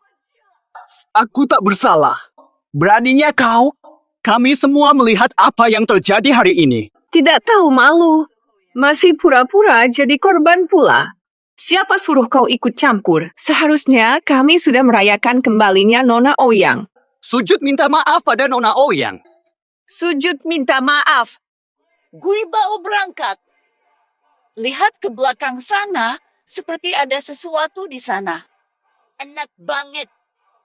Aku tak bersalah. Beraninya kau? Kami semua melihat apa yang terjadi hari ini. Tidak tahu malu. Masih pura-pura jadi korban pula. Siapa suruh kau ikut campur? Seharusnya kami sudah merayakan kembalinya Nona Ouyang. Sujud minta maaf pada Nona Ouyang. Sujud minta maaf. Gui Bao berangkat. Lihat ke belakang sana, seperti ada sesuatu di sana. Enak banget.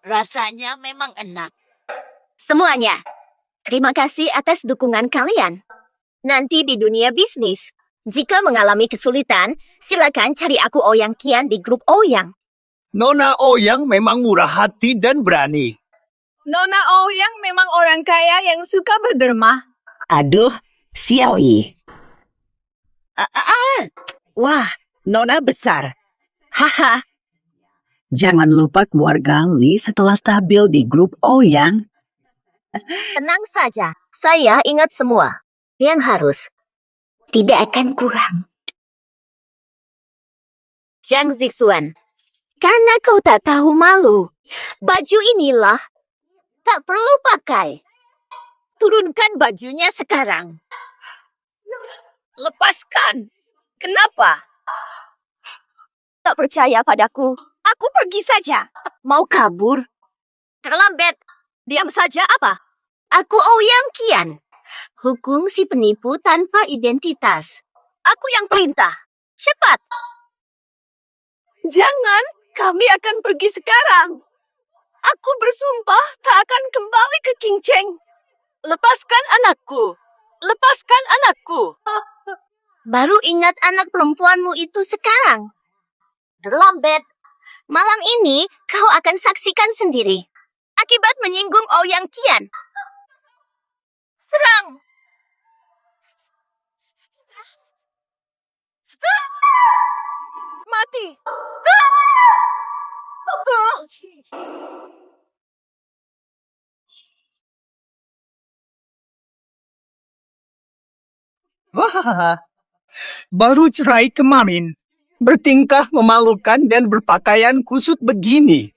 Rasanya memang enak. Semuanya, terima kasih atas dukungan kalian. Nanti di dunia bisnis, Jika mengalami kesulitan, silakan cari aku Ouyang Qian di grup Ouyang. Nona Ouyang memang murah hati dan berani. Nona Ouyang memang orang kaya yang suka berderma. Aduh, Xiao Yi. Wah, Nona besar. Haha. Jangan lupa keluarga Li setelah stabil di grup Ouyang. Tenang saja, saya ingat semua. Yang harus. Tidak akan kurang. Zhang Zixuan, karena kau tak tahu malu, baju inilah tak perlu pakai. Turunkan bajunya sekarang. Lepaskan. Kenapa? Tak percaya padaku. Aku pergi saja. Mau kabur? Terlambat. Diam saja apa? Aku Ouyang Qian. Hukum si penipu tanpa identitas. Aku yang perintah. Cepat. Jangan, kami akan pergi sekarang. Aku bersumpah tak akan kembali ke Qingcheng. Lepaskan anakku. Lepaskan anakku. Baru ingat anak perempuanmu itu sekarang. Terlambat. Malam ini kau akan saksikan sendiri. Akibat menyinggung Ouyang Qian. Serang. Mati. Wah, baru cerai kemarin. Bertingkah memalukan dan berpakaian kusut begini.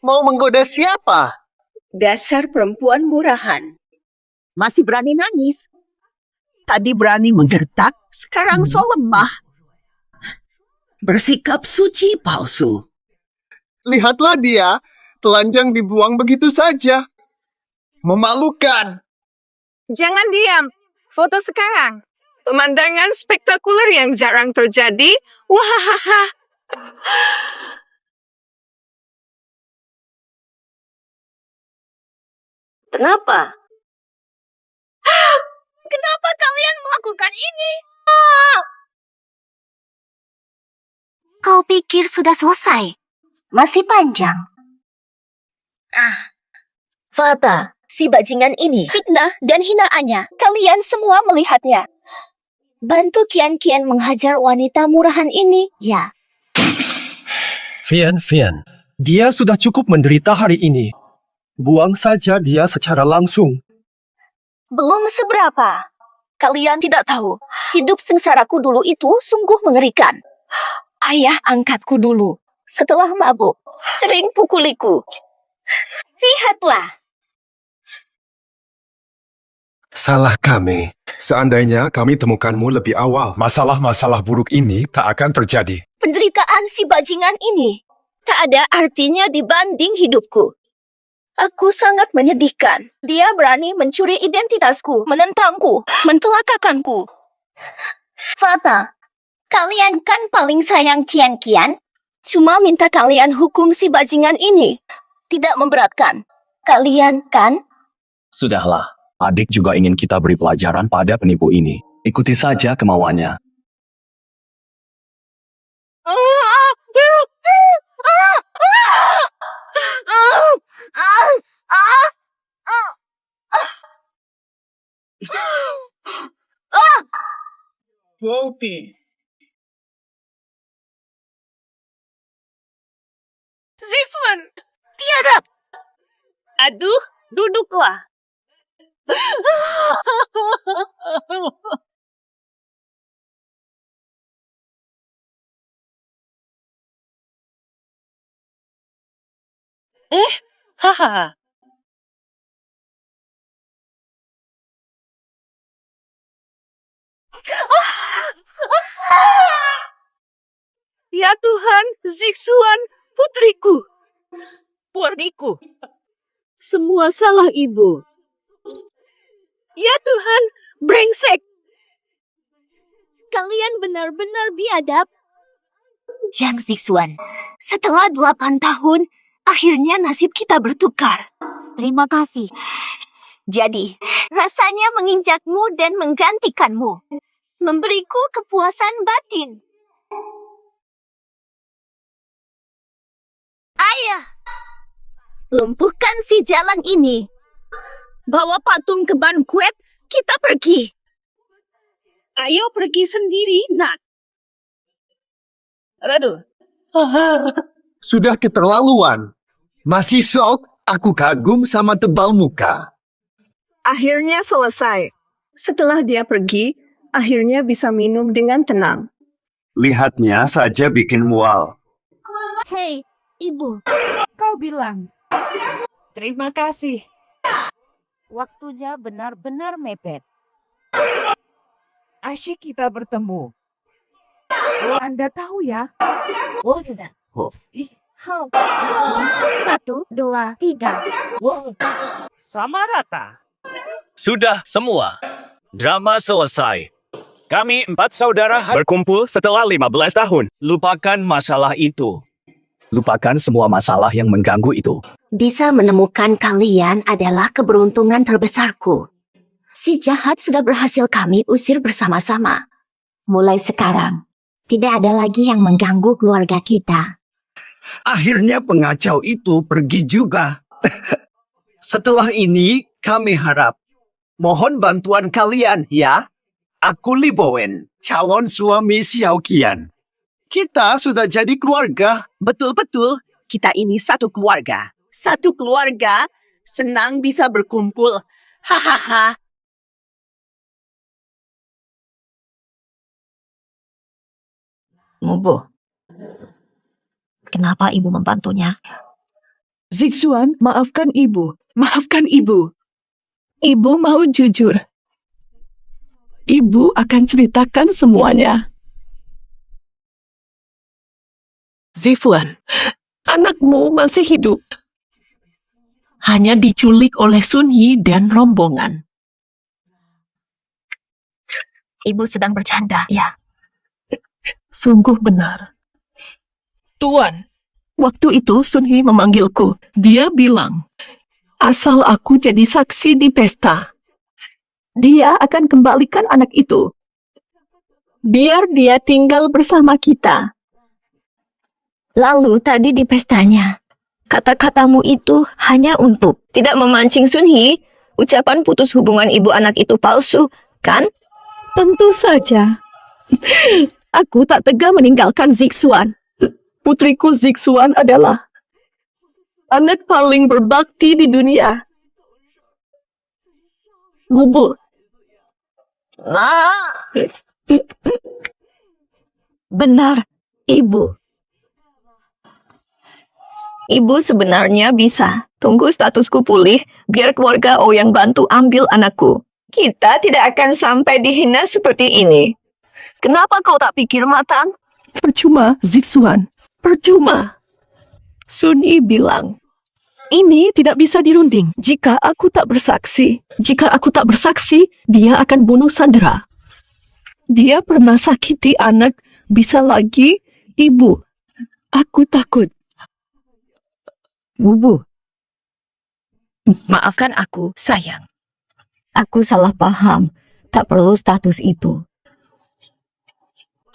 Mau menggoda siapa? Dasar perempuan murahan. Masih berani nangis. Tadi berani menggertak, sekarang so lemah. Bersikap suci palsu. Lihatlah dia, telanjang dibuang begitu saja. Memalukan. Jangan diam. Foto sekarang. Pemandangan spektakuler yang jarang terjadi. Wahahaha. Kenapa? Kenapa kalian melakukan ini? Kau pikir sudah selesai? Masih panjang. Fata, si bajingan ini fitnah dan hinaannya. Kalian semua melihatnya. Bantu Qian menghajar wanita murahan ini, ya. Fian, dia sudah cukup menderita hari ini. Buang saja dia secara langsung. Belum seberapa. Kalian tidak tahu, hidup sengsaraku dulu itu sungguh mengerikan. Ayah angkatku dulu, setelah mabuk, sering pukuliku. Lihatlah. Salah kami. Seandainya kami temukanmu lebih awal, masalah-masalah buruk ini tak akan terjadi. Penderitaan si bajingan ini tak ada artinya dibanding hidupku. Aku sangat menyedihkan. Dia berani mencuri identitasku, menentangku, mentelakakanku. Fata, kalian kan paling sayang Qian. Cuma minta kalian hukum si bajingan ini. Tidak memberatkan. Kalian kan? Sudahlah, adik juga ingin kita beri pelajaran pada penipu ini. Ikuti saja kemauannya. Wolfie. Zifun, tiada. Aduh, duduklah. Haha. Ya Tuhan, Zixuan, putriku. Puardiku. Semua salah ibu. Ya Tuhan, brengsek. Kalian benar-benar biadab. Zhang Zixuan, setelah 8 tahun, akhirnya nasib kita bertukar. Terima kasih. Jadi, rasanya menginjakmu dan menggantikanmu. memberiku kepuasan batin. Ayah, lumpuhkan si jalan ini. Bawa patung ke bankuet, kita pergi. Ayo pergi sendiri, nak. Aduh. Sudah keterlaluan. Masih sok, aku kagum sama tebal muka. Akhirnya selesai. Setelah dia pergi, akhirnya bisa minum dengan tenang. Lihatnya saja bikin mual. Hei, Ibu. Kau bilang. Terima kasih. Waktunya benar-benar mepet. Asyik kita bertemu. Anda tahu ya? Oh, sudah. 1, 2, 3. Sama rata. Sudah semua. Drama selesai. Kami 4 saudara berkumpul setelah 15 tahun. Lupakan masalah itu. Lupakan semua masalah yang mengganggu itu. Bisa menemukan kalian adalah keberuntungan terbesarku. Si jahat sudah berhasil kami usir bersama-sama. Mulai sekarang, tidak ada lagi yang mengganggu keluarga kita. Akhirnya pengacau itu pergi juga. Setelah ini, kami harap. Mohon bantuan kalian, ya. Aku Li Bowen, calon suami Xiao Qian. Kita sudah jadi keluarga. Betul-betul, kita ini satu keluarga. Satu keluarga, senang bisa berkumpul. Hahaha. Mubo, kenapa ibu membantunya? Zixuan, maafkan ibu. Maafkan ibu. Ibu mau jujur. Ibu akan ceritakan semuanya. Zixuan, anakmu masih hidup. Hanya diculik oleh Sun Yi dan rombongan. Ibu sedang bercanda, ya. Sungguh benar. Tuan, waktu itu Sun Yi memanggilku. Dia bilang, asal aku jadi saksi di pesta, dia akan kembalikan anak itu. Biar dia tinggal bersama kita. Lalu tadi di pestanya, kata-katamu itu hanya untuk tidak memancing Sun Yi. Ucapan putus hubungan ibu anak itu palsu, kan? Tentu saja. Aku tak tega meninggalkan Zixuan. Putriku Zixuan adalah anak paling berbakti di dunia. Bubul. Benar, Ibu. Ibu sebenarnya bisa tunggu statusku pulih biar keluarga Ouyang bantu ambil anakku. Kita tidak akan sampai dihina seperti ini. Kenapa kau tak pikir matang? Percuma, Zixuan. Percuma. Sun Yi bilang, ini tidak bisa dirunding jika aku tak bersaksi. Jika aku tak bersaksi, dia akan bunuh Sandra. Dia pernah sakiti anak, bisa lagi ibu. Aku takut. Bubu, maafkan aku, sayang. Aku salah paham, tak perlu status itu.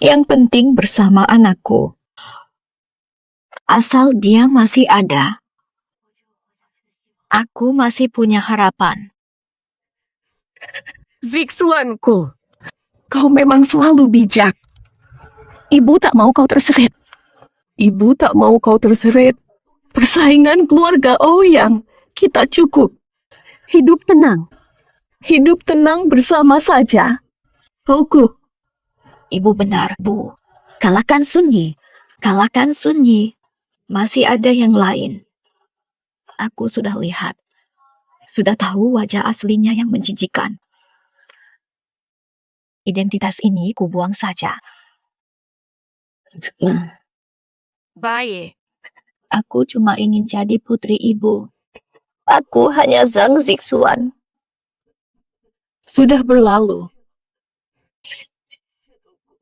Yang penting bersama anakku. Asal dia masih ada, aku masih punya harapan. Zixuanku, kau memang selalu bijak. Ibu tak mau kau terseret. Ibu tak mau kau terseret. Persaingan keluarga Ouyang, kita cukup. Hidup tenang. Hidup tenang bersama saja. Tauku. Ibu benar, Bu. Kalahkan Sun Yi. Kalahkan Sun Yi. Masih ada yang lain. Aku sudah lihat. Sudah tahu wajah aslinya yang menjijikan. Identitas ini kubuang saja. Baik. Aku cuma ingin jadi putri ibu. Aku hanya Zhang Zixuan. Sudah berlalu.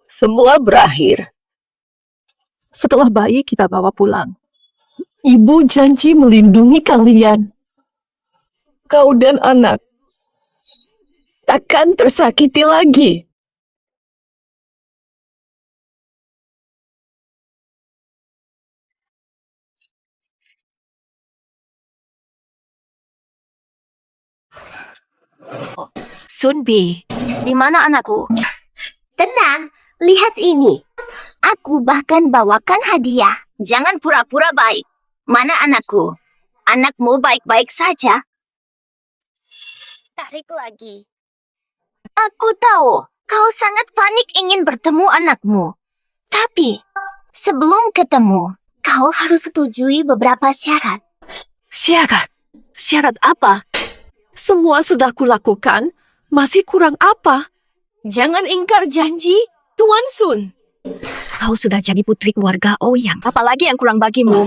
Semua berakhir. Setelah bayi kita bawa pulang. Ibu janji melindungi kalian. Kau dan anak takkan tersakiti lagi. Sunbi, di mana anakku? Tenang, lihat ini. Aku bahkan bawakan hadiah. Jangan pura-pura baik. Mana anakku? Anakmu baik-baik saja. Tarik lagi. Aku tahu, kau sangat panik ingin bertemu anakmu. Tapi, sebelum ketemu, kau harus setujui beberapa syarat. Syarat? Syarat apa? Semua sudah kulakukan, masih kurang apa? Jangan ingkar janji, Tuan Sun. Kau sudah jadi putri keluarga Ouyang. Apalagi yang kurang bagimu?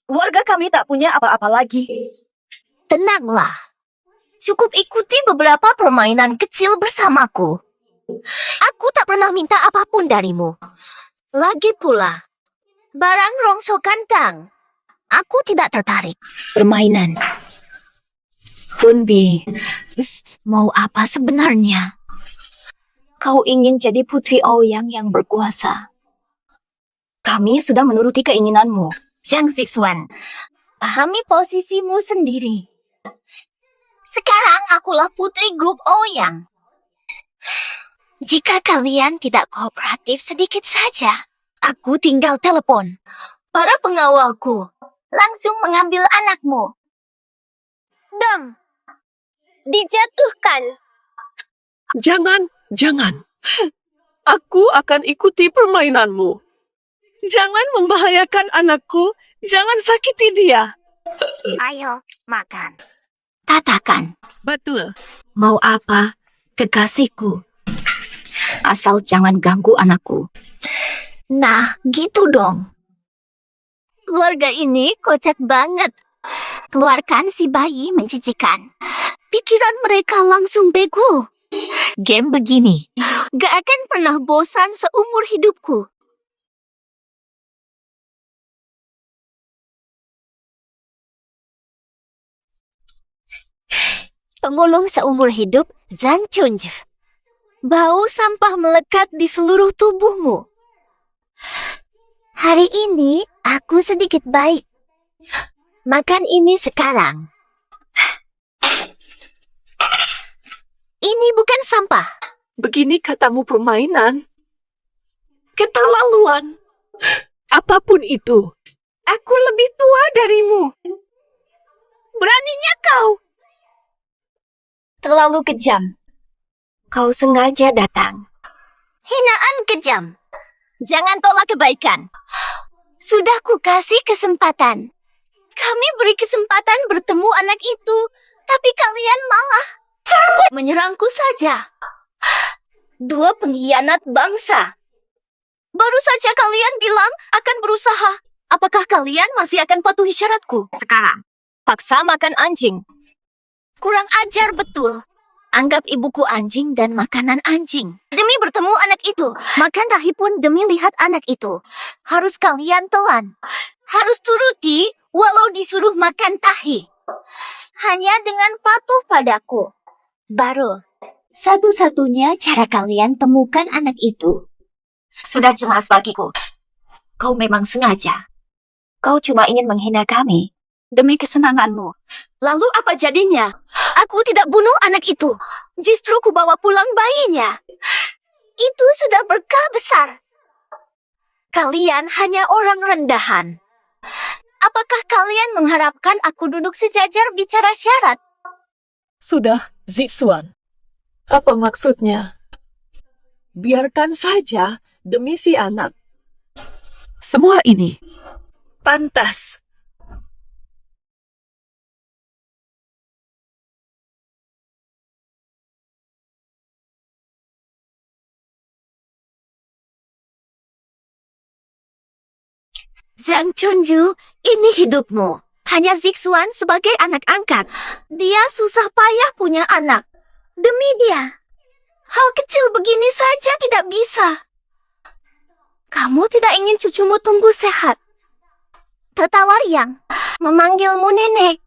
Keluarga kami tak punya apa-apa lagi. Tenanglah. Cukup ikuti beberapa permainan kecil bersamaku. Aku tak pernah minta apapun darimu. Lagi pula, barang rongsokan Tang. Aku tidak tertarik. Permainan. Sunbi, mau apa sebenarnya? Kau ingin jadi putri Ouyang yang berkuasa. Kami sudah menuruti keinginanmu. Zhang Zixuan, pahami posisimu sendiri. Sekarang akulah putri grup Ouyang. Jika kalian tidak kooperatif sedikit saja, aku tinggal telepon. Para pengawalku langsung mengambil anakmu. Dam, dijatuhkan. Jangan. Aku akan ikuti permainanmu. Jangan membahayakan anakku. Jangan sakiti dia. Ayo, makan. Katakan. Betul. Mau apa, kekasihku? Asal jangan ganggu anakku. Nah, gitu dong. Keluarga ini kocak banget. Keluarkan si bayi menjijikan. Pikiran mereka langsung bego. Game begini gak akan pernah bosan seumur hidupku. Pemulung seumur hidup Zhang Chunju. Bau sampah melekat di seluruh tubuhmu. Hari ini aku sedikit baik. Makan ini sekarang. Ini bukan sampah. Begini katamu permainan. Keterlaluan. Apapun itu, aku lebih tua darimu. Beraninya kau. Terlalu kejam. Kau sengaja datang. Hinaan kejam. Jangan tolak kebaikan. Sudah ku kasih kesempatan. Kami beri kesempatan bertemu anak itu, tapi kalian malah menyerangku saja. Dua pengkhianat bangsa. Baru saja kalian bilang akan berusaha. Apakah kalian masih akan patuhi syaratku? Sekarang, paksa makan anjing. Kurang ajar betul. Anggap ibuku anjing dan makanan anjing. Demi bertemu anak itu, makan tahi pun demi lihat anak itu. Harus kalian telan. Harus turuti walau disuruh makan tahi. Hanya dengan patuh padaku. Baru, satu-satunya cara kalian temukan anak itu. Sudah jelas bagiku. Kau memang sengaja. Kau cuma ingin menghina kami. Demi kesenanganmu. Lalu apa jadinya? Aku tidak bunuh anak itu. Justru ku bawa pulang bayinya. Itu sudah berkah besar. Kalian hanya orang rendahan. Apakah kalian mengharapkan aku duduk sejajar bicara syarat? Sudah, Zixuan. Apa maksudnya? Biarkan saja demi si anak. Semua ini pantas. Zhang Chunju, ini hidupmu. Hanya Zixuan sebagai anak angkat. Dia susah payah punya anak. Demi dia. Hal kecil begini saja tidak bisa. Kamu tidak ingin cucumu tumbuh sehat. Tertawar yang memanggilmu nenek.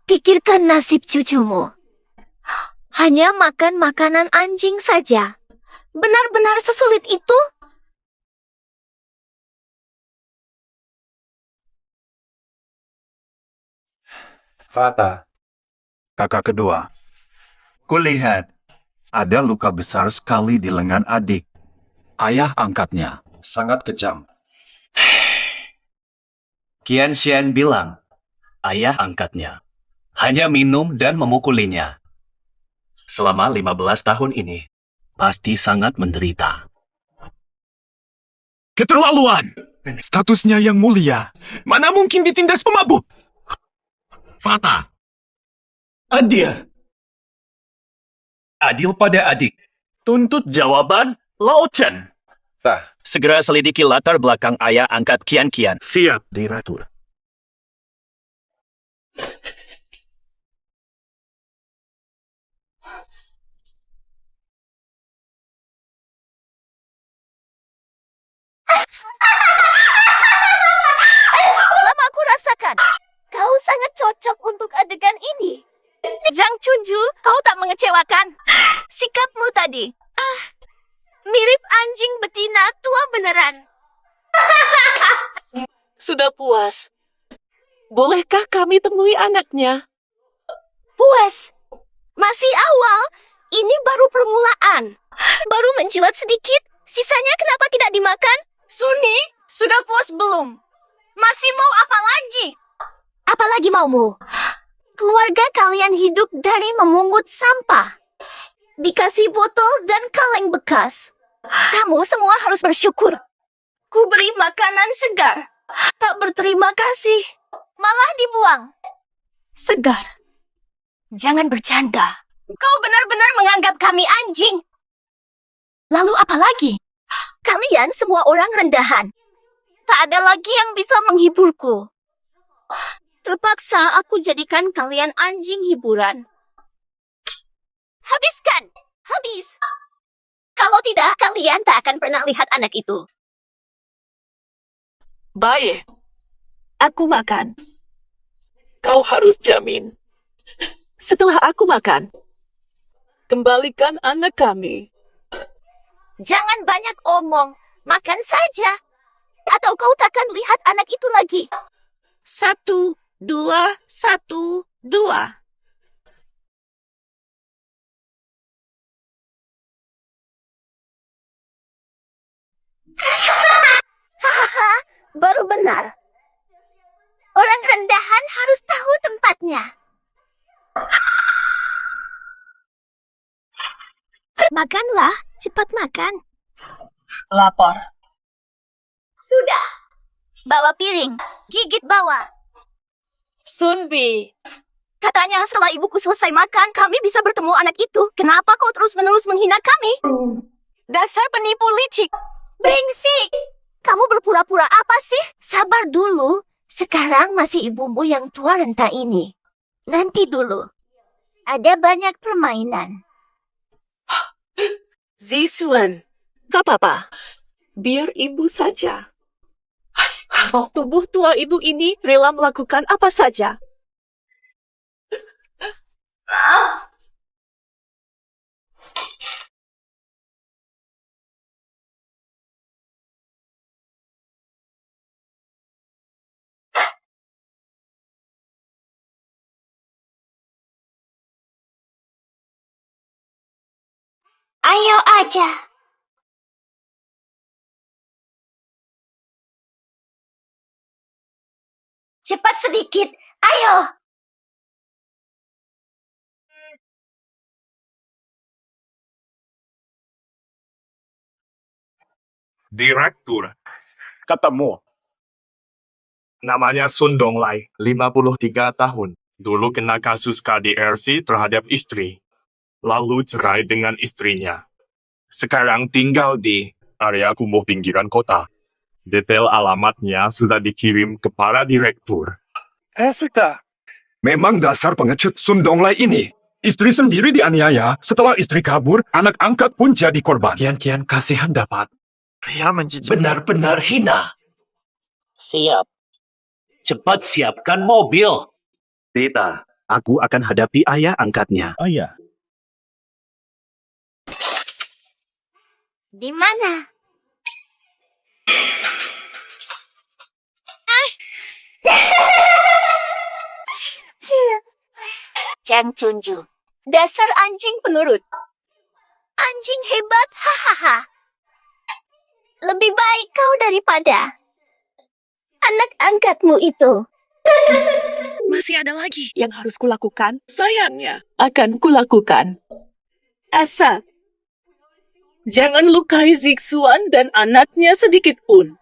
Pikirkan nasib cucumu. Hanya makan makanan anjing saja. Benar-benar sesulit itu? Fata, kakak kedua. Kulihat, ada luka besar sekali di lengan adik. Ayah angkatnya sangat kejam. Qian Xian bilang, ayah angkatnya hanya minum dan memukulinya. Selama 15 tahun ini, pasti sangat menderita. Keterlaluan! Statusnya yang mulia. Mana mungkin ditindas pemabuk? Fata. Adil. Adil pada adik. Tuntut jawaban Lao Chen. Segera selidiki latar belakang ayah angkat Qian Qian. Siap, Direktur. Lama aku rasakan, kau sangat cocok untuk adegan ini. Zhang Chunju, kau tak mengecewakan. Sikapmu tadi, mirip anjing betina tua beneran. Sudah puas. Bolehkah kami temui anaknya? Puas. Masih awal, ini baru permulaan. Baru mencilat sedikit, sisanya kenapa tidak dimakan? Suni, sudah puas belum? Masih mau apa lagi? Apa lagi maumu? Keluarga kalian hidup dari memungut sampah. Dikasih botol dan kaleng bekas. Kamu semua harus bersyukur. Ku beri makanan segar. Tak berterima kasih. Malah dibuang. Segar. Jangan bercanda. Kau benar-benar menganggap kami anjing. Lalu apa lagi? Kalian semua orang rendahan. Tak ada lagi yang bisa menghiburku. Terpaksa aku jadikan kalian anjing hiburan. Habiskan! Habis! Kalau tidak, kalian tak akan pernah lihat anak itu. Baik. Aku makan. Kau harus jamin. Setelah aku makan, kembalikan anak kami. Jangan banyak omong. Makan saja. Atau kau takkan lihat anak itu lagi. 1, 2, 1, 2. Hahaha, baru benar. Orang rendahan harus tahu tempatnya. Makanlah, cepat makan. Lapar. Sudah. Bawa piring, gigit bawah. Sunbi. Katanya setelah ibuku selesai makan, kami bisa bertemu anak itu. Kenapa kau terus-menerus menghina kami? Dasar penipu licik. Brengsek. Kamu berpura-pura apa sih? Sabar dulu. Sekarang masih ibumu yang tua renta ini. Nanti dulu. Ada banyak permainan. Zisuan, gak apa-apa. Biar ibu saja. Tubuh tua ibu ini rela melakukan apa saja. Ayo aja. Cepat sedikit. Ayo. Direktur. Ketemu. Namanya Sun Donglai, 53 tahun. Dulu kena kasus KDRT terhadap istri. Lalu cerai dengan istrinya. Sekarang tinggal di area kumuh pinggiran kota. Detail alamatnya sudah dikirim ke para direktur. Sita. Memang dasar pengecut Sun Donglai ini. Istri sendiri dianiaya. Setelah istri kabur, anak angkat pun jadi korban. Kian kasihan dapat. Pria menjijik. Benar-benar hina. Siap. Cepat siapkan mobil. Tita, aku akan hadapi ayah angkatnya. Ayah. Di mana? Zhang Chunju, Dasar anjing penurut. Anjing hebat, hahaha. Lebih baik kau daripada anak angkatmu itu. Masih ada lagi yang harus kulakukan. Sayangnya, akan kulakukan. Asa, jangan lukai Zixuan dan anaknya sedikit pun.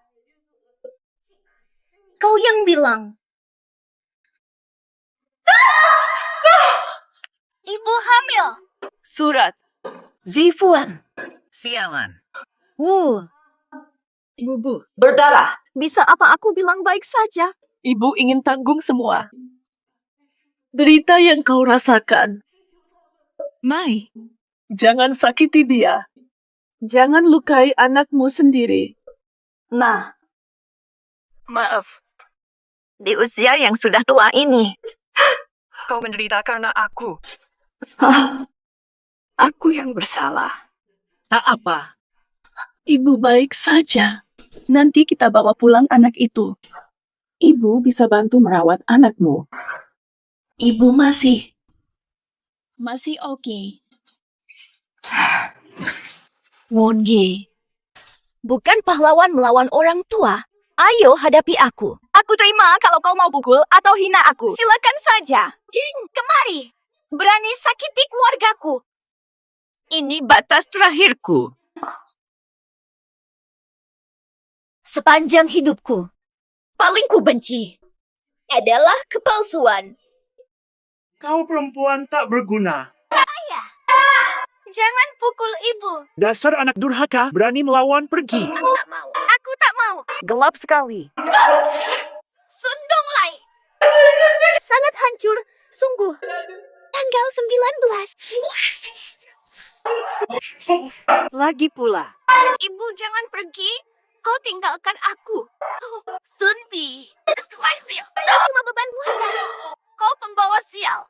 Kau yang bilang. Ibu hamil. Surat. Zifuan. Sialan. Bubu. Berdarah. Bisa apa aku bilang baik saja? Ibu ingin tanggung semua derita yang kau rasakan. Mai, jangan sakiti dia. Jangan lukai anakmu sendiri. Nah, maaf. Di usia yang sudah tua ini, Kau menderita karena aku. Aku yang bersalah. Tak apa. Ibu baik saja. Nanti kita bawa pulang anak itu. Ibu bisa bantu merawat anakmu. Ibu masih oke. Wongi. Bukan pahlawan melawan orang tua. Ayo hadapi aku. Aku terima kalau kau mau pukul atau hina aku. Silakan saja. Kemari. Berani sakiti keluargaku. Ini batas terakhirku. Sepanjang hidupku, paling ku benci adalah kepalsuan. Kau perempuan tak berguna. Ayah, jangan pukul ibu. Dasar anak durhaka, berani melawan, pergi. Aku tak mau. Gelap sekali. Sundonglai. Sangat hancur, sungguh. Tanggal 19. Lagi pula. Ibu jangan pergi. Kau tinggalkan aku. Sunbi. Kau cuma beban buatan. Kau pembawa sial.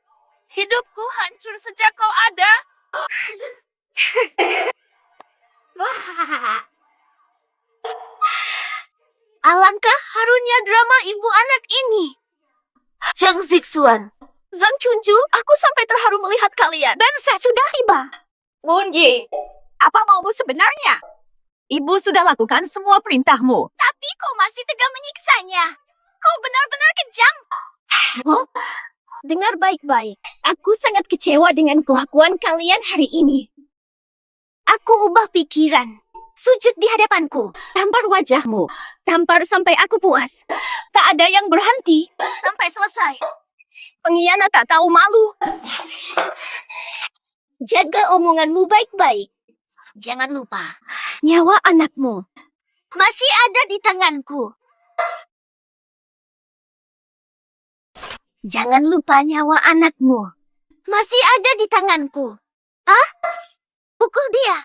Hidupku hancur sejak kau ada. Alangkah harunya drama ibu anak ini. Zhang Zixuan, Zhang Chunju, aku sampai terharu melihat kalian. Dan saya sudah tiba. Wongi, apa maumu sebenarnya? Ibu sudah lakukan semua perintahmu. Tapi kau masih tega menyiksanya. Kau benar-benar kejam. Dengar baik-baik. Aku sangat kecewa dengan kelakuan kalian hari ini. Aku ubah pikiran. Sujud di hadapanku. Tampar wajahmu. Tampar sampai aku puas. Tak ada yang berhenti sampai selesai. Pengkhianat tak tahu malu. Jaga omonganmu baik-baik. Jangan lupa, nyawa anakmu masih ada di tanganku. Jangan lupa nyawa anakmu masih ada di tanganku. Ah? Pukul dia.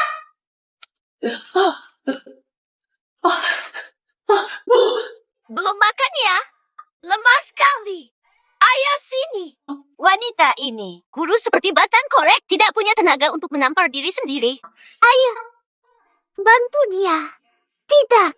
Belum makan ya? Lemah sekali. Ayo sini. Wanita ini kurus seperti batang korek, tidak punya tenaga untuk menampar diri sendiri. Ayo, bantu dia. Tidak.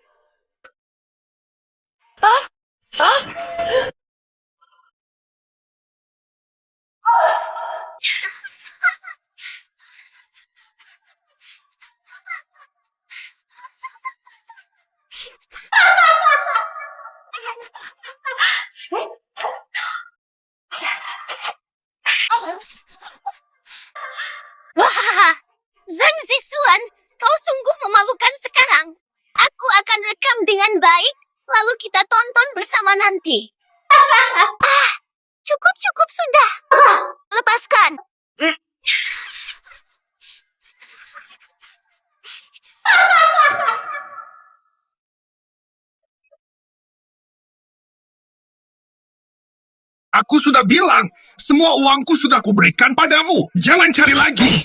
Wah, Zhang Zixuan, kau sungguh memalukan sekarang. Aku akan rekam dengan baik, lalu kita tonton bersama nanti. Cukup sudah. Lepaskan. Aku sudah bilang, semua uangku sudah kuberikan padamu. Jangan cari lagi.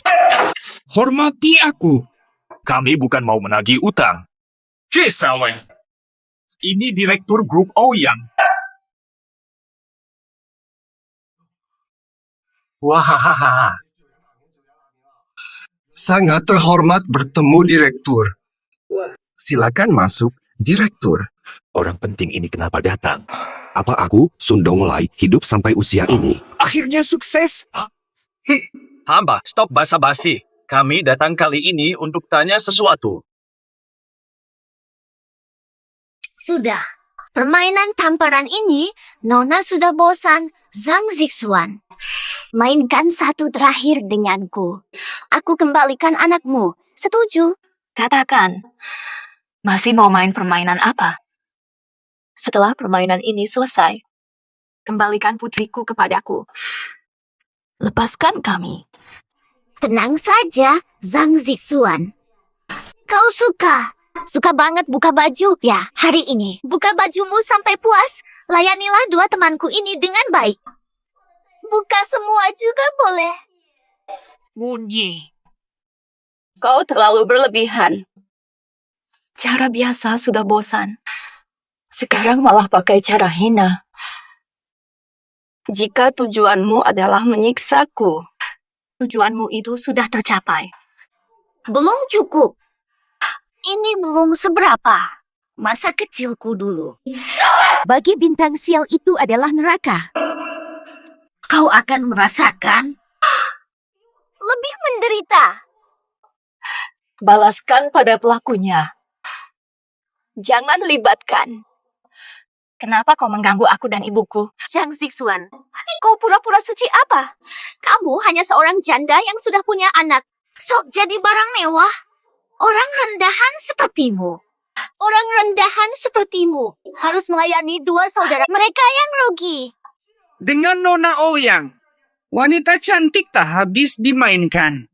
Hormati aku. Kami bukan mau menagih utang. Cisawe. Ini direktur grup Ouyang. Wahahaha. Sangat terhormat bertemu direktur. Silakan masuk, direktur. Orang penting ini kenapa datang? Apa aku, Sundonglai, hidup sampai usia ini? Akhirnya sukses. Hamba, stop basa-basi. Kami datang kali ini untuk tanya sesuatu. Sudah. Permainan tamparan ini, Nona sudah bosan. Zhang Zixuan. Mainkan satu terakhir denganku. Aku kembalikan anakmu. Setuju? Katakan, masih mau main permainan apa? Setelah permainan ini selesai, kembalikan putriku kepadaku. Lepaskan kami. Tenang saja, Zhang Zixuan. Kau suka banget buka baju ya hari ini. Buka bajumu sampai puas. Layanilah dua temanku ini dengan baik. Buka semua juga boleh. Munyi. Kau terlalu berlebihan. Cara biasa sudah bosan. Sekarang malah pakai cara hina. Jika tujuanmu adalah menyiksaku, tujuanmu itu sudah tercapai. Belum cukup. Ini belum seberapa. Masa kecilku dulu. Bagi bintang sial itu adalah neraka. Kau akan merasakan lebih menderita. Balaskan pada pelakunya. Jangan libatkan. Kenapa kau mengganggu aku dan ibuku? Zhang Zixuan, kau pura-pura suci apa? Kamu hanya seorang janda yang sudah punya anak. Sok jadi barang mewah. Orang rendahan sepertimu. Harus melayani dua saudara mereka yang rugi. Dengan Nona Ouyang, wanita cantik tak habis dimainkan.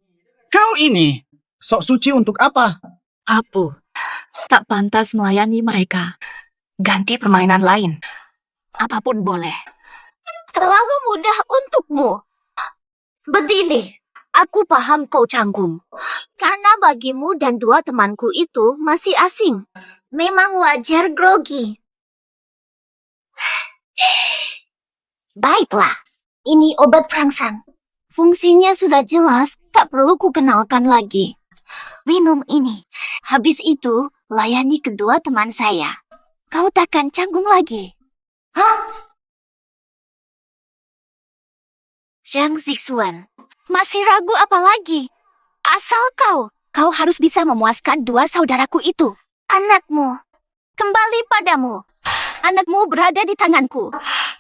Kau ini, sok suci untuk apa? Apu, tak pantas melayani mereka. Ganti permainan lain. Apapun boleh. Terlalu mudah untukmu. Berdiri. Aku paham kau canggung. Karena bagimu dan dua temanku itu masih asing. Memang wajar grogi. Baiklah, ini obat perangsang. Fungsinya sudah jelas, tak perlu kukenalkan lagi. Minum ini. Habis itu, layani kedua teman saya. Kau takkan canggung lagi. Hah? Zhang Zixuan, masih ragu apa lagi? Asal kau harus bisa memuaskan dua saudaraku itu. Anakmu, kembali padamu. Anakmu berada di tanganku.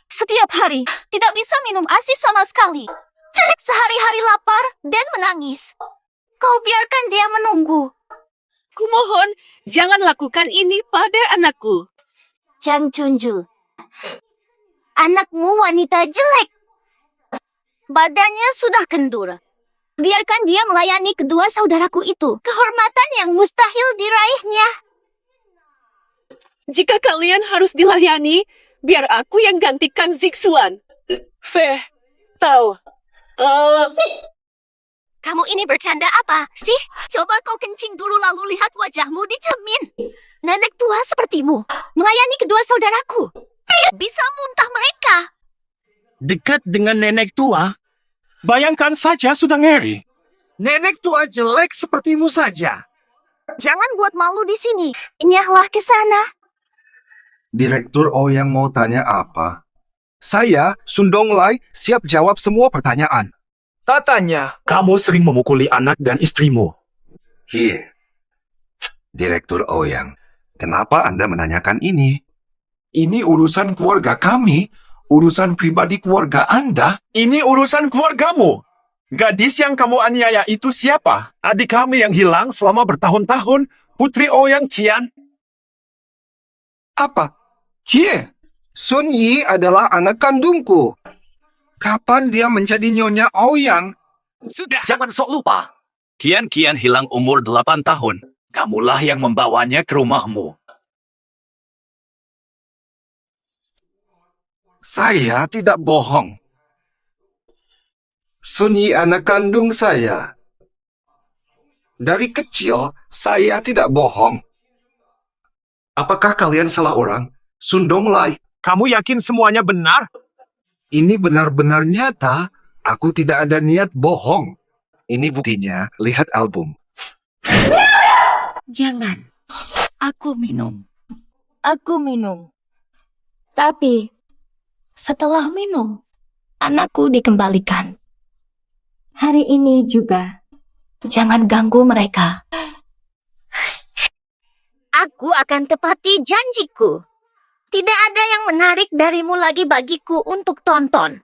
Setiap hari, tidak bisa minum ASI sama sekali. Sehari-hari lapar dan menangis. Kau biarkan dia menunggu. Kumohon, jangan lakukan ini pada anakku. Zhang Chunju, anakmu wanita jelek. Badannya sudah kendur. Biarkan dia melayani kedua saudaraku itu. Kehormatan yang mustahil diraihnya. Jika kalian harus dilayani, biar aku yang gantikan Zixuan. Feh, tahu. Kamu ini bercanda apa sih? Coba kau kencing dulu lalu lihat wajahmu di cermin. Nenek tua sepertimu melayani kedua saudaraku. Bisa muntah mereka. Dekat dengan nenek tua? Bayangkan saja sudah ngeri. Nenek tua jelek sepertimu saja. Jangan buat malu di sini. Nyahlah ke sana. Direktur Ouyang mau tanya apa? Saya, Sundong Lai, siap jawab semua pertanyaan. Tatanya, kamu sering memukuli anak dan istrimu. Here. Direktur Ouyang, kenapa Anda menanyakan ini? Ini urusan keluarga kami, urusan pribadi keluarga Anda. Ini urusan keluargamu. Gadis yang kamu aniaya itu siapa? Adik kami yang hilang selama bertahun-tahun, Putri Ouyang Qian. Apa? Here. Sun Yi adalah anak kandungku. Kapan dia menjadi Nyonya Ouyang? Sudah, jangan sok lupa. Kian hilang umur 8 tahun. Kamulah yang membawanya ke rumahmu. Saya tidak bohong. Sun Yi anak kandung saya. Dari kecil, saya tidak bohong. Apakah kalian salah orang? Sundong Lai. Kamu yakin semuanya benar? Ini benar-benar nyata. Aku tidak ada niat bohong. Ini buktinya. Lihat album. Jangan. Aku minum. Tapi, setelah minum, anakku dikembalikan. Hari ini juga. Jangan ganggu mereka. Aku akan tepati janjiku. Tidak ada yang menarik darimu lagi bagiku untuk tonton.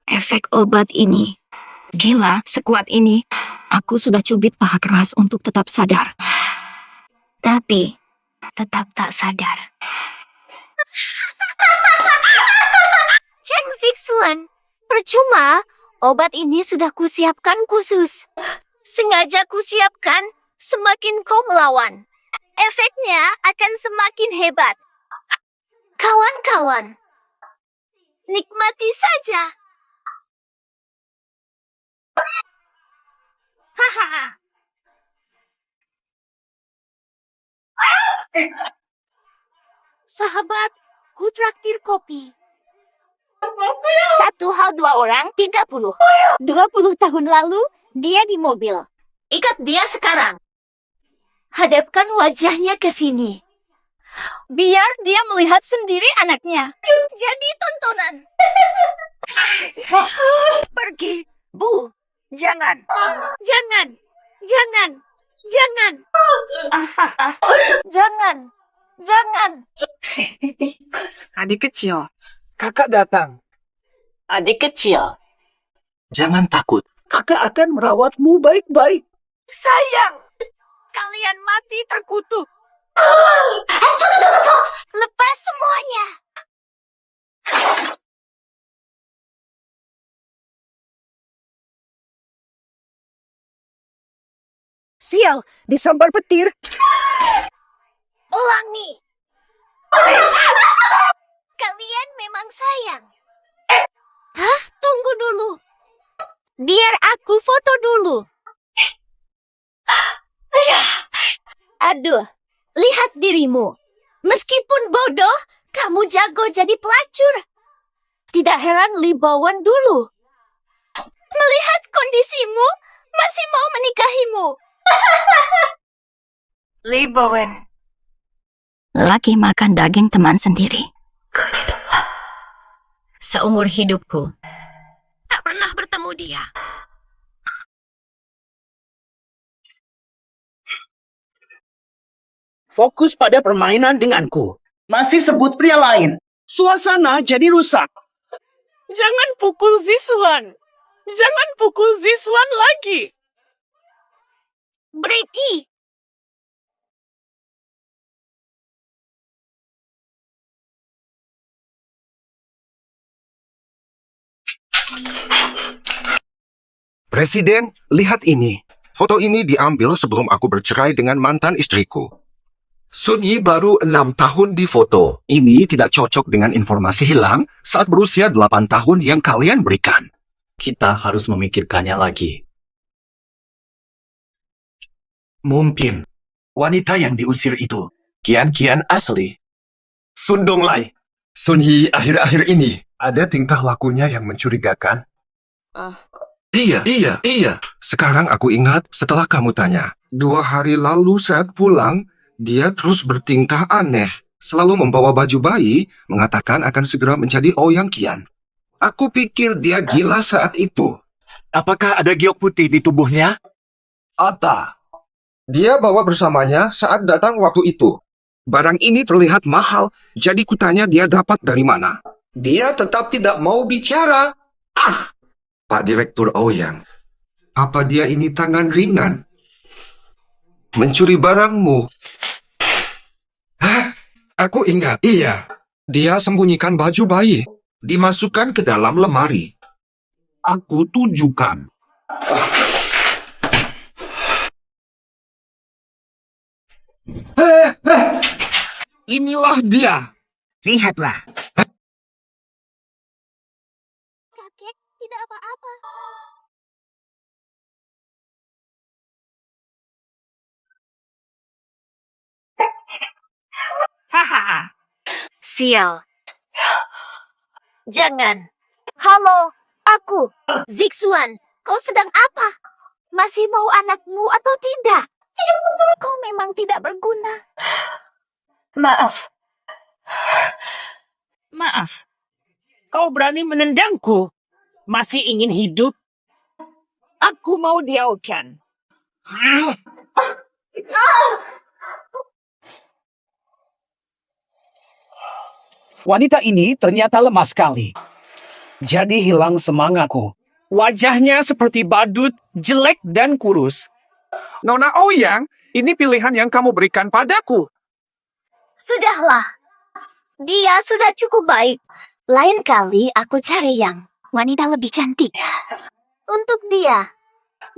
Efek obat ini. Gila, sekuat ini. Aku sudah cubit paha keras untuk tetap sadar. Tapi, tetap tak sadar. Cheng Zixuan, percuma. Obat ini sudah kusiapkan khusus. Sengaja kusiapkan, semakin kau melawan. Efeknya akan semakin hebat. Kawan-kawan, nikmati saja. Haha. Sahabat, ku traktir kopi. 1 hal 2 orang 30. 20 tahun lalu, dia di mobil. Ikat dia sekarang. Hadapkan wajahnya ke sini. Biar dia melihat sendiri anaknya. Jadi tontonan. Pergi, Bu. Jangan. Jangan. Jangan. Jangan. Jangan. Jangan. Adik kecil, kakak datang. Adik kecil, jangan takut. Kakak akan merawatmu baik-baik. Sayang, kalian mati terkutuk. Lepas semuanya. Sial, disambar petir. Ulangi. Kalian memang sayang. Hah? Tunggu dulu. Biar aku foto dulu. Aduh, lihat dirimu. Meskipun bodoh, kamu jago jadi pelacur. Tidak heran Li Bawen dulu. Melihat kondisimu, masih mau menikahimu. Li Bawen. Laki makan daging teman sendiri. Seumur hidupku, tak pernah bertemu dia. Fokus pada permainan denganku. Masih sebut pria lain. Suasana jadi rusak. Jangan pukul Zixuan. Jangan pukul Zixuan lagi. Berhenti. Presiden, lihat ini. Foto ini diambil sebelum aku bercerai dengan mantan istriku. Sun Yi baru 6 tahun di foto. Ini tidak cocok dengan informasi hilang saat berusia 8 tahun yang kalian berikan. Kita harus memikirkannya lagi. Mungkin wanita yang diusir itu Kian-Kian asli. Sun Donglai. Sun Yi akhir-akhir ini ada tingkah lakunya yang mencurigakan. Iya. Sekarang aku ingat setelah kamu tanya. 2 hari lalu saat pulang, dia terus bertingkah aneh. Selalu membawa baju bayi, mengatakan akan segera menjadi Ouyang Qian. Aku pikir dia gila saat itu. Apakah ada giok putih di tubuhnya? Ada. Dia bawa bersamanya saat datang waktu itu. Barang ini terlihat mahal, jadi kutanya dia dapat dari mana. Dia tetap tidak mau bicara. Pak Direktur Ouyang, apa dia ini tangan ringan? Mencuri barangmu. Aku ingat, iya. Dia sembunyikan baju bayi. Dimasukkan ke dalam lemari. Aku tunjukkan. Inilah dia. Lihatlah. Kakek tidak apa-apa. Haha. Sial. Jangan. Halo, aku, Zixuan. Kau sedang apa? Masih mau anakmu atau tidak? Kau memang tidak berguna. Maaf. Maaf. Kau berani menendangku? Masih ingin hidup? Aku mau diaukan. Wanita ini ternyata lemah sekali. Jadi hilang semangatku. Wajahnya seperti badut, jelek dan kurus. Nona Ouyang, ini pilihan yang kamu berikan padaku. Sudahlah. Dia sudah cukup baik. Lain kali aku cari yang wanita lebih cantik. Untuk dia.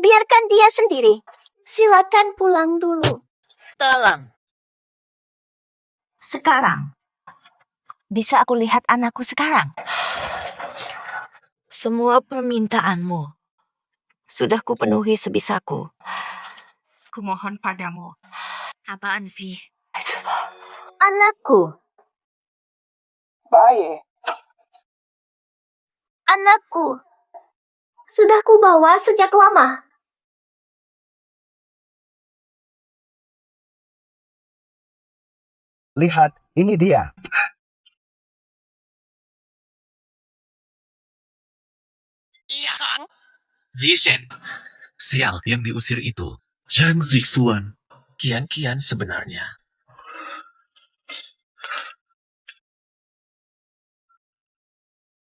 Biarkan dia sendiri. Silakan pulang dulu. Tolong. Sekarang. Bisa aku lihat anakku sekarang? Semua permintaanmu sudah kupenuhi sebisaku. Kumohon padamu. Apaan sih? Anakku. Baik. Anakku. Sudah kubawa sejak lama. Lihat, ini dia. Iya, Kang. Zishen. Sial yang diusir itu. Zhang Zixuan. Kian-kian sebenarnya.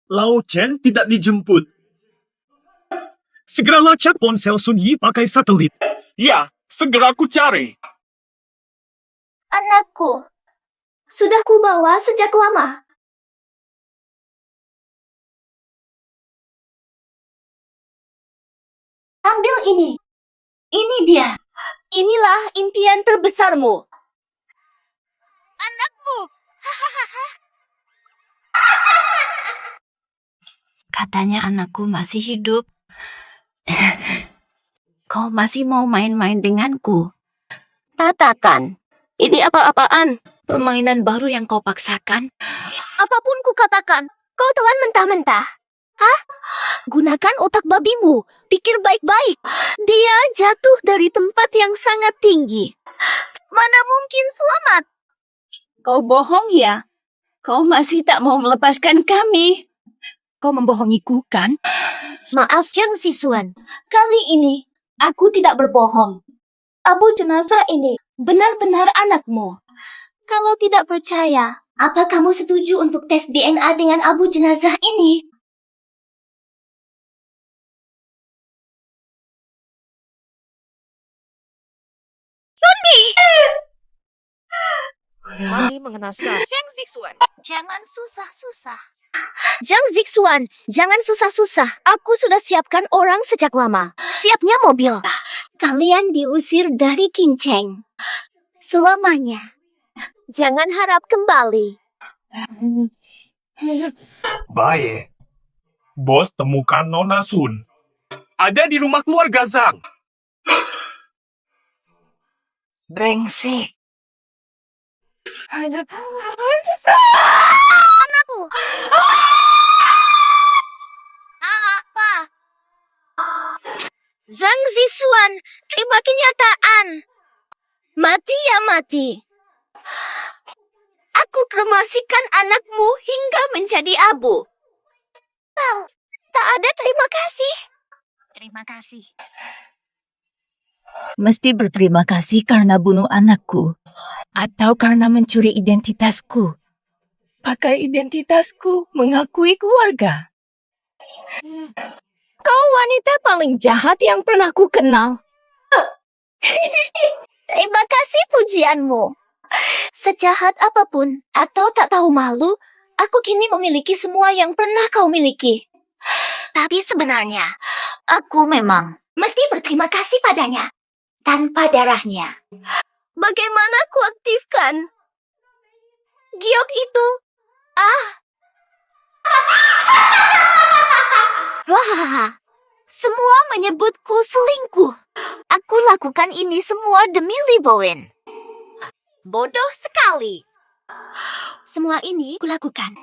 Lao Chen tidak dijemput. Segera lacak ponsel Sun Yi pakai satelit. Ya, segera ku cari. Anakku. Sudah kubawa sejak lama. Ambil ini. Ini dia. Inilah impian terbesarmu. Anakmu. Katanya anakku masih hidup. Kau masih mau main-main denganku? Katakan, ini apa-apaan? Permainan baru yang kau paksakan? Apapun kukatakan, kau telan mentah-mentah. Hah? Gunakan otak babimu. Pikir baik-baik. Dia jatuh dari tempat yang sangat tinggi. Mana mungkin selamat? Kau bohong ya? Kau masih tak mau melepaskan kami. Kau membohongiku, kan? Maaf, Zhang Zixuan. Kali ini, aku tidak berbohong. Abu jenazah ini benar-benar anakmu. Kalau tidak percaya, apa kamu setuju untuk tes DNA dengan abu jenazah ini? Sunmi! Mati mengenaskan. Zhang Zixuan. Jangan susah-susah. Zhang Zixuan, jangan susah-susah. Aku sudah siapkan orang sejak lama. Siapnya mobil. Kalian diusir dari King Cheng. Selamanya. Jangan harap kembali. Baik. Bos temukan Nona Sun. Ada di rumah keluarga Zhang. Brengsek. Anakku. Apa? Zhang Zixuan, terima kenyataan. Mati ya mati. Aku kremasikan anakmu hingga menjadi abu. Tak ada terima kasih. Terima kasih. Mesti berterima kasih karena bunuh anakku. Atau karena mencuri identitasku. Pakai identitasku mengakui keluarga. Kau wanita paling jahat yang pernah ku kenal. Terima kasih pujianmu. Sejahat apapun atau tak tahu malu, aku kini memiliki semua yang pernah kau miliki. Tapi sebenarnya, aku memang mesti berterima kasih padanya. Tanpa darahnya. Bagaimana ku aktifkan? Giok itu. Wah, semua menyebutku selingkuh. Aku lakukan ini semua demi Li Bowen. Bodoh sekali. Semua ini kulakukan.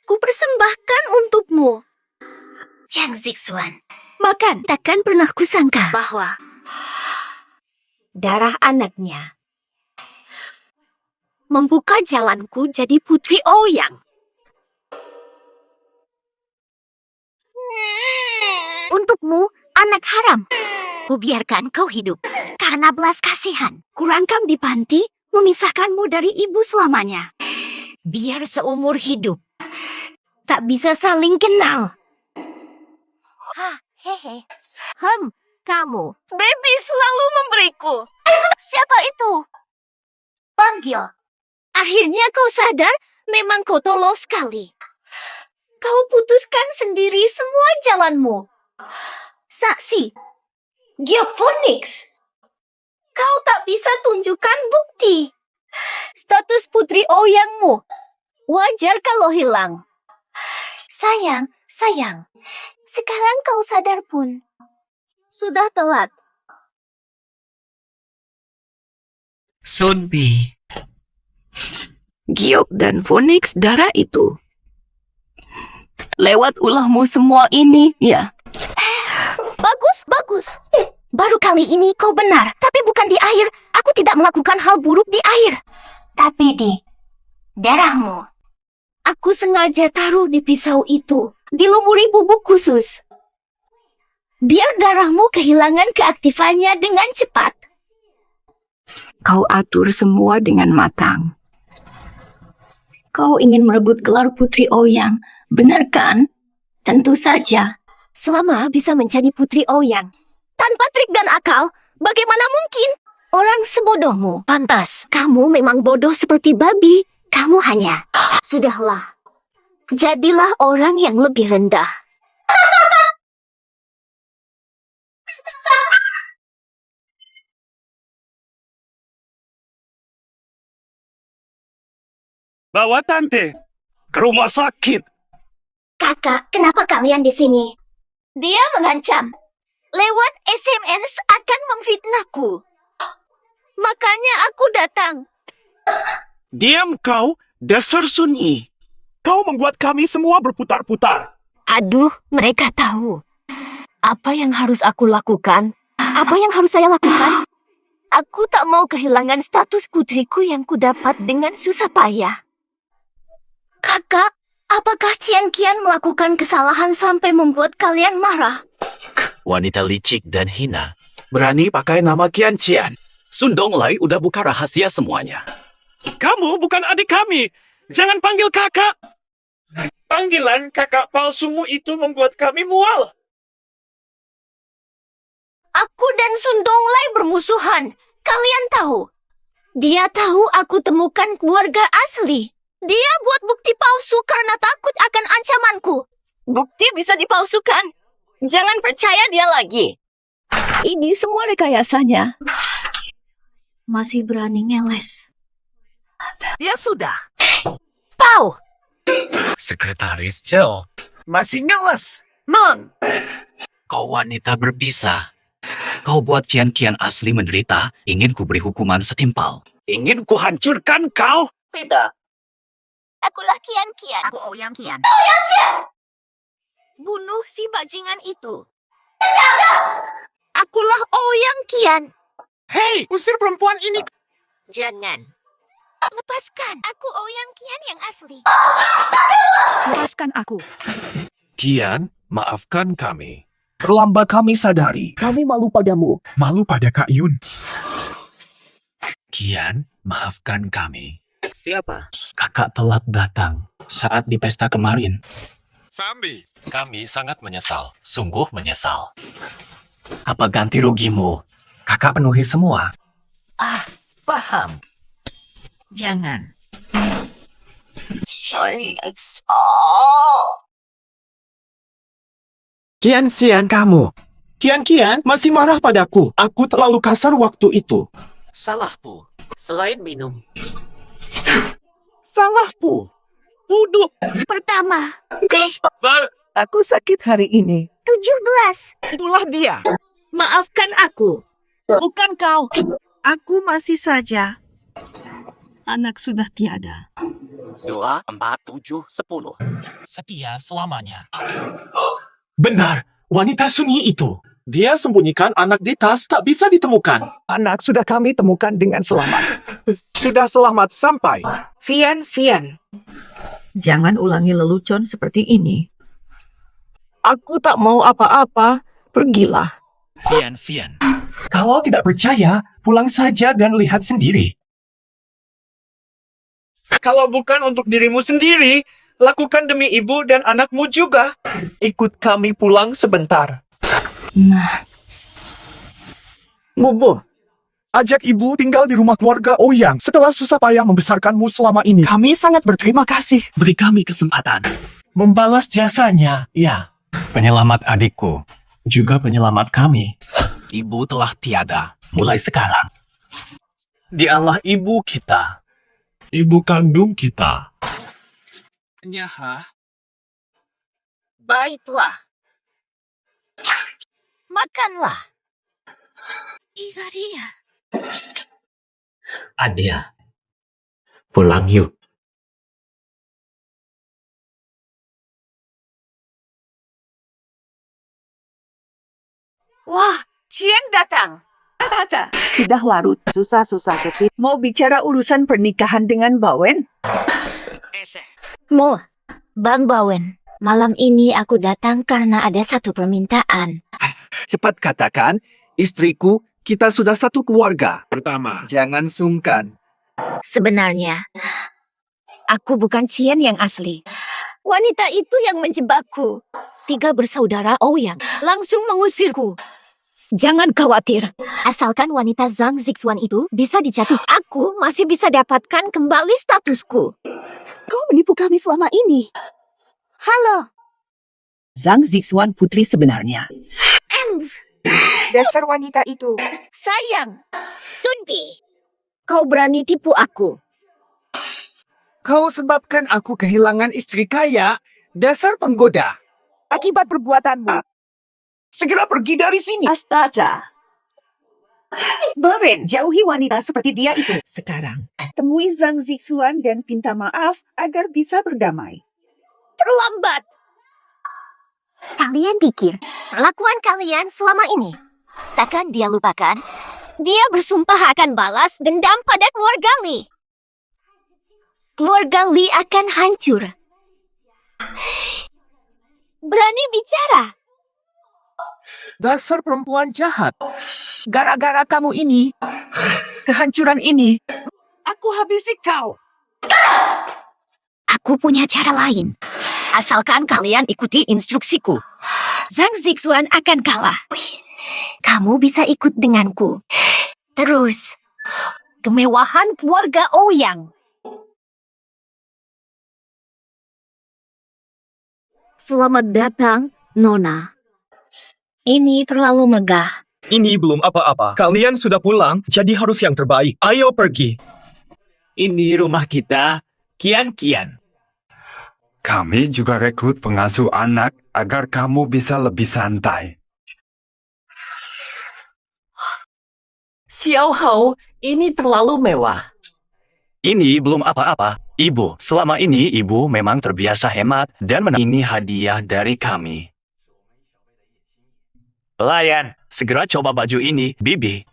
Ku persembahkan untukmu. Zhang Zixuan, Makan. Takkan pernah kusangka bahwa darah anaknya membuka jalanku jadi Putri Ouyang. Untukmu, anak haram, kubiarkan kau hidup. Karena belas kasihan, kurangkam di panti, memisahkanmu dari ibu selamanya. Biar seumur hidup, tak bisa saling kenal. Hehe. Kamu. Baby selalu memberiku. Siapa itu? Panggil. Akhirnya kau sadar, memang kau tolol sekali. Kau putuskan sendiri semua jalanmu. Saksi. Geophoenix. Kau tak bisa tunjukkan bukti. Status Putri Ouyangmu. Wajar kalau hilang. Sayang. Sekarang kau sadar pun. Sudah telat. Sunbi. Giok dan Phoenix darah itu. Lewat ulahmu semua ini, ya. Bagus. Baru kali ini kau benar, tapi bukan di air. Aku tidak melakukan hal buruk di air. Tapi di darahmu. Aku sengaja taruh di pisau itu, dilumuri bubuk khusus. Biar darahmu kehilangan keaktifannya dengan cepat. Kau atur semua dengan matang. Kau ingin merebut gelar Putri Ouyang, benar kan? Tentu saja. Selama bisa menjadi Putri Ouyang, tanpa trik dan akal, bagaimana mungkin? Orang sebodohmu, pantas. Kamu memang bodoh seperti babi. Kamu hanya, sudahlah. Jadilah orang yang lebih rendah. Bawa tante ke rumah sakit. Kakak, kenapa kalian di sini? Dia mengancam. Lewat SMS akan memfitnahku. Makanya aku datang. Diam kau, dasar sunyi. Kau membuat kami semua berputar-putar. Aduh, mereka tahu. Apa yang harus aku lakukan? Apa yang harus saya lakukan? Aku tak mau kehilangan status putriku yang kudapat dengan susah payah. Kakak, apakah Cian Qian melakukan kesalahan sampai membuat kalian marah? Wanita licik dan hina. Berani pakai nama Qian Qian. Sundong Lai udah buka rahasia semuanya. Kamu bukan adik kami. Jangan panggil kakak. Panggilan kakak palsumu itu membuat kami mual. Aku dan Sundong Lai bermusuhan. Kalian tahu. Dia tahu aku temukan keluarga asli. Dia buat bukti palsu karena takut akan ancamanku. Bukti bisa dipalsukan. Jangan percaya dia lagi. Ini semua rekayasanya. Masih berani ngeles. Ya sudah. Tahu. Sekretaris Zhao masih ngeles. Non. Kau wanita berbisa. Kau buat Qian asli menderita. Ingin ku beri hukuman setimpal. Ingin ku hancurkan kau. Tidak. Akulah Qian. Aku Ouyang Qian. Bunuh si bajingan itu. Akulah Ouyang Qian. Hei, usir perempuan ini. Jangan. Lepaskan. Aku Ouyang Qian yang asli. Lepaskan aku. Qian, maafkan kami. Terlambat kami sadari. Kami malu padamu. Malu pada Kak Yun. Qian, maafkan kami. Siapa? Kakak telat datang saat di pesta kemarin. Fambi. Kami sangat menyesal. Sungguh menyesal. Apa ganti rugimu? Kakak penuhi semua. Paham. Jangan. Qian kamu. Qian masih marah padaku. Aku terlalu kasar waktu itu. Salahku. Selain minum. Salahku. Bodoh. Pertama. Aku sakit hari ini. 17. Itulah dia. Maafkan aku. Bukan kau. Aku masih saja. Anak sudah tiada. 2, 4, 7, 10. Setia selamanya. Benar. Wanita sunyi itu. Dia sembunyikan anak di tas tak bisa ditemukan. Anak sudah kami temukan dengan selamat. Sudah selamat sampai. Fian, jangan ulangi lelucon seperti ini. Aku tak mau apa-apa. Pergilah. Fian. Kalau tidak percaya, pulang saja dan lihat sendiri. Kalau bukan untuk dirimu sendiri, lakukan demi ibu dan anakmu juga. Ikut kami pulang sebentar. Nah. Bobo, ajak ibu tinggal di rumah keluarga Ouyang setelah susah payah membesarkanmu selama ini. Kami sangat berterima kasih. Beri kami kesempatan. Membalas jasanya, ya. Penyelamat adikku. Juga penyelamat kami. Ibu telah tiada. Mulai sekarang. Dialah ibu kita. Ibu kandung kita. Nyaha. Baiklah. Makanlah. Igaria. Adia. Pulang yuk. Wah, Cien datang. Saja. Sudah larut, susah-susah kesini. Mau bicara urusan pernikahan dengan Bawen? Mo, Bang Bawen, malam ini aku datang karena ada satu permintaan. Cepat katakan, istriku, kita sudah satu keluarga. Pertama, jangan sungkan. Sebenarnya, aku bukan Cien yang asli. Wanita itu yang menjebakku. 3 bersaudara Ouyang langsung mengusirku. Jangan khawatir, asalkan wanita Zhang Zixuan itu bisa dijatuh, aku masih bisa dapatkan kembali statusku. Kau menipu kami selama ini. Halo. Zhang Zixuan putri sebenarnya. Dasar wanita itu. Sayang, Sunbi, kau berani tipu aku. Kau sebabkan aku kehilangan istri kaya, dasar penggoda. Akibat perbuatanmu. Segera pergi dari sini. Astaga. Bawen, jauhi wanita seperti dia itu. Sekarang, temui Zhang Zixuan dan minta maaf agar bisa berdamai. Terlambat. Kalian pikir perlakuan kalian selama ini takkan dia lupakan? Dia bersumpah akan balas dendam pada keluarga Li. Keluarga Li akan hancur. Berani bicara. Dasar perempuan jahat. Gara-gara kamu ini, kehancuran ini, aku habisi kau. Aku punya cara lain. Asalkan kalian ikuti instruksiku. Zhang Zixuan akan kalah. Kamu bisa ikut denganku. Terus, kemewahan keluarga Ouyang. Selamat datang, Nona. Ini terlalu megah. Ini belum apa-apa. Kalian sudah pulang, jadi harus yang terbaik. Ayo pergi. Ini rumah kita, Kian. Kami juga rekrut pengasuh anak agar kamu bisa lebih santai. Xiao Hao, ini terlalu mewah. Ini belum apa-apa. Ibu, selama ini ibu memang terbiasa hemat dan ini hadiah dari kami. Pelayan, segera coba baju ini, Bibi.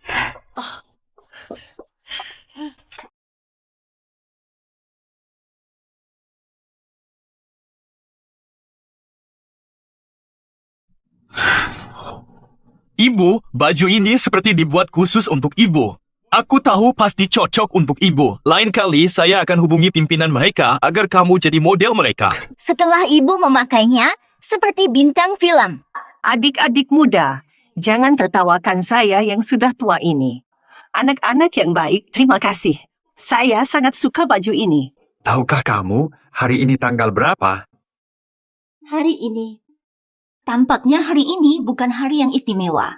Ibu, baju ini seperti dibuat khusus untuk ibu. Aku tahu pasti cocok untuk ibu. Lain kali saya akan hubungi pimpinan mereka agar kamu jadi model mereka. Setelah ibu memakainya, seperti bintang film. Adik-adik muda, jangan tertawakan saya yang sudah tua ini. Anak-anak yang baik, terima kasih. Saya sangat suka baju ini. Tahukah kamu hari ini tanggal berapa? Hari ini. Tampaknya hari ini bukan hari yang istimewa.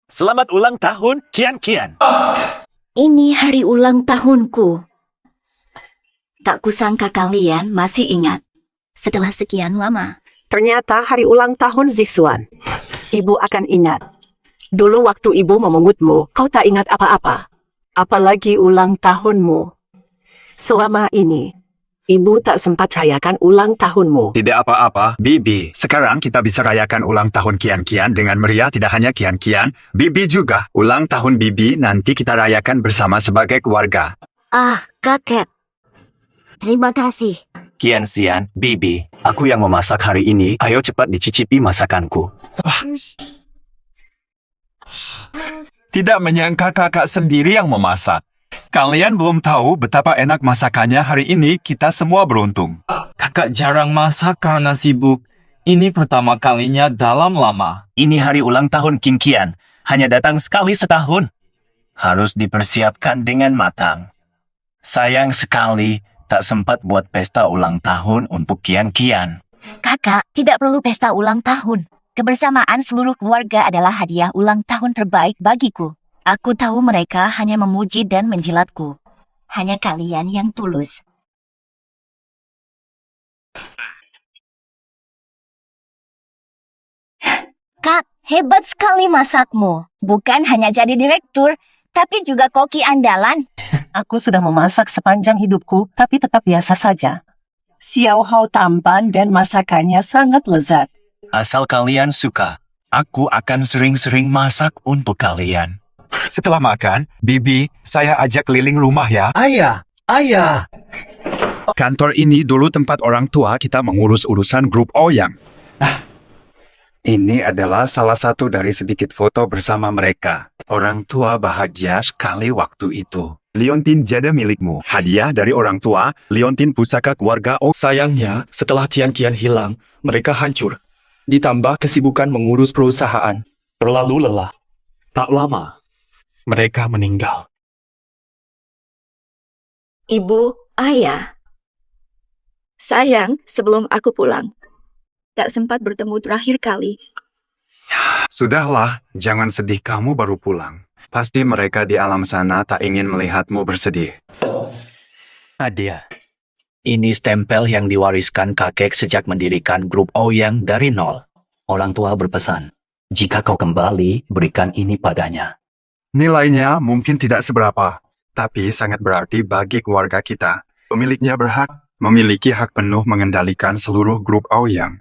Selamat ulang tahun, Kian. Ini hari ulang tahunku. Tak kusangka kalian masih ingat. Setelah sekian lama. Ternyata hari ulang tahun Zixuan. Ibu akan ingat. Dulu waktu ibu memengutmu, kau tak ingat apa-apa. Apalagi ulang tahunmu. Selama ini, Ibu tak sempat rayakan ulang tahunmu. Tidak apa-apa, Bibi. Sekarang kita bisa rayakan ulang tahun Kian-Kian dengan meriah. Tidak hanya Kian-Kian, Bibi juga. Ulang tahun Bibi nanti kita rayakan bersama sebagai keluarga. Ah, kakek. Terima kasih. Kian-Sian, Bibi, aku yang memasak hari ini. Ayo cepat dicicipi masakanku. Tidak menyangka kakak sendiri yang memasak. Kalian belum tahu betapa enak masakannya hari ini. Kita semua beruntung. Kakak jarang masak karena sibuk. Ini pertama kalinya dalam lama. Ini hari ulang tahun Kian-Kian. Hanya datang sekali setahun. Harus dipersiapkan dengan matang. Sayang sekali tak sempat buat pesta ulang tahun untuk Kian-Kian. Kakak, tidak perlu pesta ulang tahun. Kebersamaan seluruh keluarga adalah hadiah ulang tahun terbaik bagiku. Aku tahu mereka hanya memuji dan menjilatku. Hanya kalian yang tulus. Kak, hebat sekali masakmu. Bukan hanya jadi direktur, tapi juga koki andalan. Aku sudah memasak sepanjang hidupku, tapi tetap biasa saja. Xiao Hao tampan dan masakannya sangat lezat. Asal kalian suka, aku akan sering-sering masak untuk kalian. Setelah makan, Bibi, saya ajak keliling rumah ya. Ayah. Kantor ini dulu tempat orang tua kita mengurus urusan grup Ouyang. Ini adalah salah satu dari sedikit foto bersama mereka. Orang tua bahagia sekali waktu itu. Liontin jada milikmu. Hadiah dari orang tua, Liontin pusaka keluarga Sayangnya, setelah Kian-Kian hilang, mereka hancur. Ditambah kesibukan mengurus perusahaan. Terlalu lelah. Tak lama, mereka meninggal. Ibu, ayah. Sayang, sebelum aku pulang, tak sempat bertemu terakhir kali. Sudahlah, jangan sedih, kamu baru pulang. Pasti mereka di alam sana tak ingin melihatmu bersedih. Nadia, ini stempel yang diwariskan kakek sejak mendirikan grup Ouyang dari nol. Orang tua berpesan, jika kau kembali, berikan ini padanya. Nilainya mungkin tidak seberapa, tapi sangat berarti bagi keluarga kita. Pemiliknya berhak memiliki hak penuh mengendalikan seluruh grup Ouyang.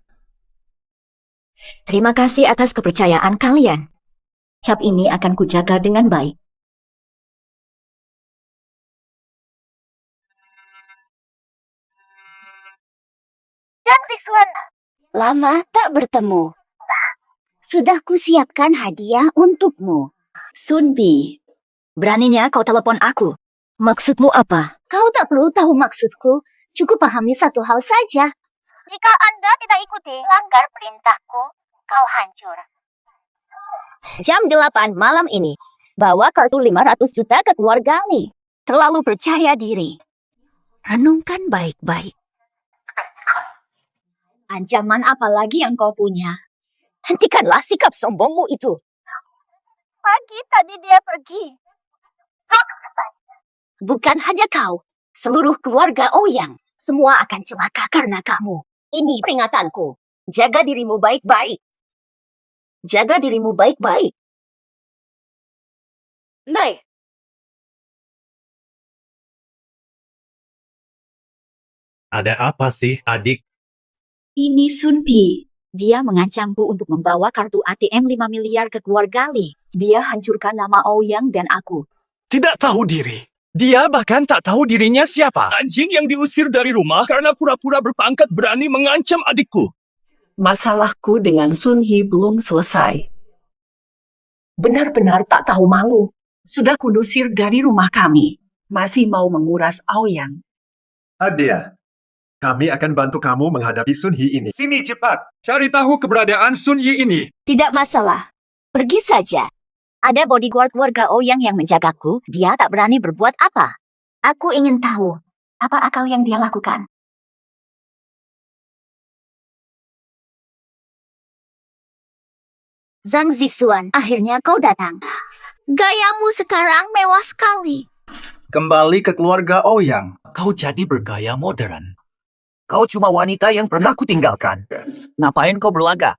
Terima kasih atas kepercayaan kalian. Cap ini akan kujaga dengan baik. Kang Zixuan, lama tak bertemu. Sudah kusiapkan hadiah untukmu. Sunbi, beraninya kau telepon aku. Maksudmu apa? Kau tak perlu tahu maksudku. Cukup pahami satu hal saja. Jika Anda tidak ikuti langgar perintahku, kau hancur. Jam 8 malam ini, bawa kartu 500 juta ke keluarga Li. Terlalu percaya diri. Renungkan baik-baik. Ancaman apa lagi yang kau punya? Hentikanlah sikap sombongmu itu. Pagi tadi dia pergi. Bukan hanya kau, seluruh keluarga Ouyang. Semua akan celaka karena kamu. Ini peringatanku. Jaga dirimu baik-baik. Jaga dirimu baik-baik. Baik. Ada apa sih, adik? Ini Sunbi. Dia mengancamku untuk membawa kartu ATM 5 miliar ke keluarga Li. Dia hancurkan nama Ouyang dan aku. Tidak tahu diri. Dia bahkan tak tahu dirinya siapa. Anjing yang diusir dari rumah karena pura-pura berpangkat berani mengancam adikku. Masalahku dengan Sun Hee belum selesai. Benar-benar tak tahu malu. Sudah kudusir dari rumah kami. Masih mau menguras Ouyang. Adia, kami akan bantu kamu menghadapi Sun Hee ini. Sini cepat, cari tahu keberadaan Sun Hee ini. Tidak masalah. Pergi saja. Ada bodyguard keluarga Ouyang yang menjagaku. Dia tak berani berbuat apa. Aku ingin tahu apa akal yang dia lakukan. Zhang Zixuan, akhirnya kau datang. Gayamu sekarang mewah sekali. Kembali ke keluarga Ouyang, kau jadi bergaya modern. Kau cuma wanita yang pernah kutinggalkan. Ngapain kau berlaga?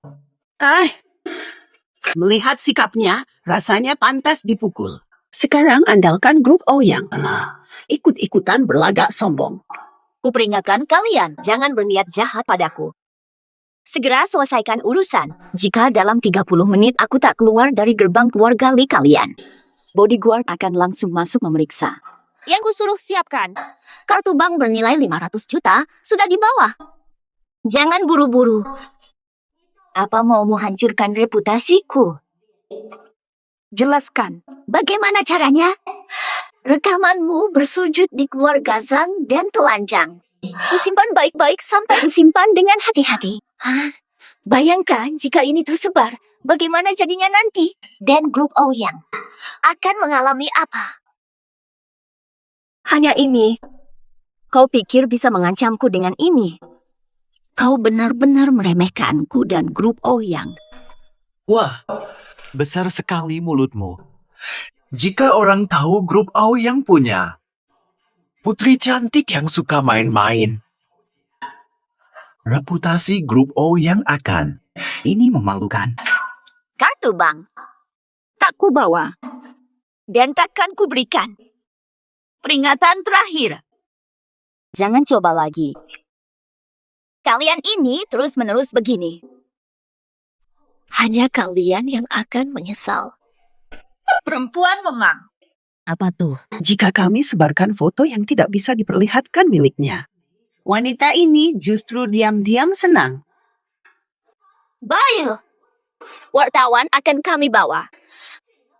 Melihat sikapnya, rasanya pantas dipukul. Sekarang andalkan grup Ouyang. Ikut-ikutan berlagak sombong. Kuperingatkan kalian, jangan berniat jahat padaku. Segera selesaikan urusan. Jika dalam 30 menit aku tak keluar dari gerbang keluarga Lee kalian, bodyguard akan langsung masuk memeriksa. Yang kusuruh siapkan. Kartu bank bernilai 500 juta sudah di bawah. Jangan buru-buru. Apa mau menghancurkan reputasiku? Jelaskan. Bagaimana caranya? Rekamanmu bersujud di keluarga Zhang dan telanjang. Kusimpan baik-baik sampai kusimpan dengan hati-hati. Hah? Bayangkan jika ini tersebar, bagaimana jadinya nanti? Dan grup Ouyang akan mengalami apa? Hanya ini. Kau pikir bisa mengancamku dengan ini? Kau benar-benar meremehkanku dan grup Ouyang. Wah, besar sekali mulutmu. Jika orang tahu grup Ouyang punya putri cantik yang suka main-main, reputasi grup Ouyang akan. Ini memalukan. Kartu bank. Tak ku bawa. Dan takkan ku berikan. Peringatan terakhir. Jangan coba lagi. Kalian ini terus-menerus begini. Hanya kalian yang akan menyesal. Perempuan memang. Apa tuh? Jika kami sebarkan foto yang tidak bisa diperlihatkan miliknya, wanita ini justru diam-diam senang. Bayu, wartawan akan kami bawa.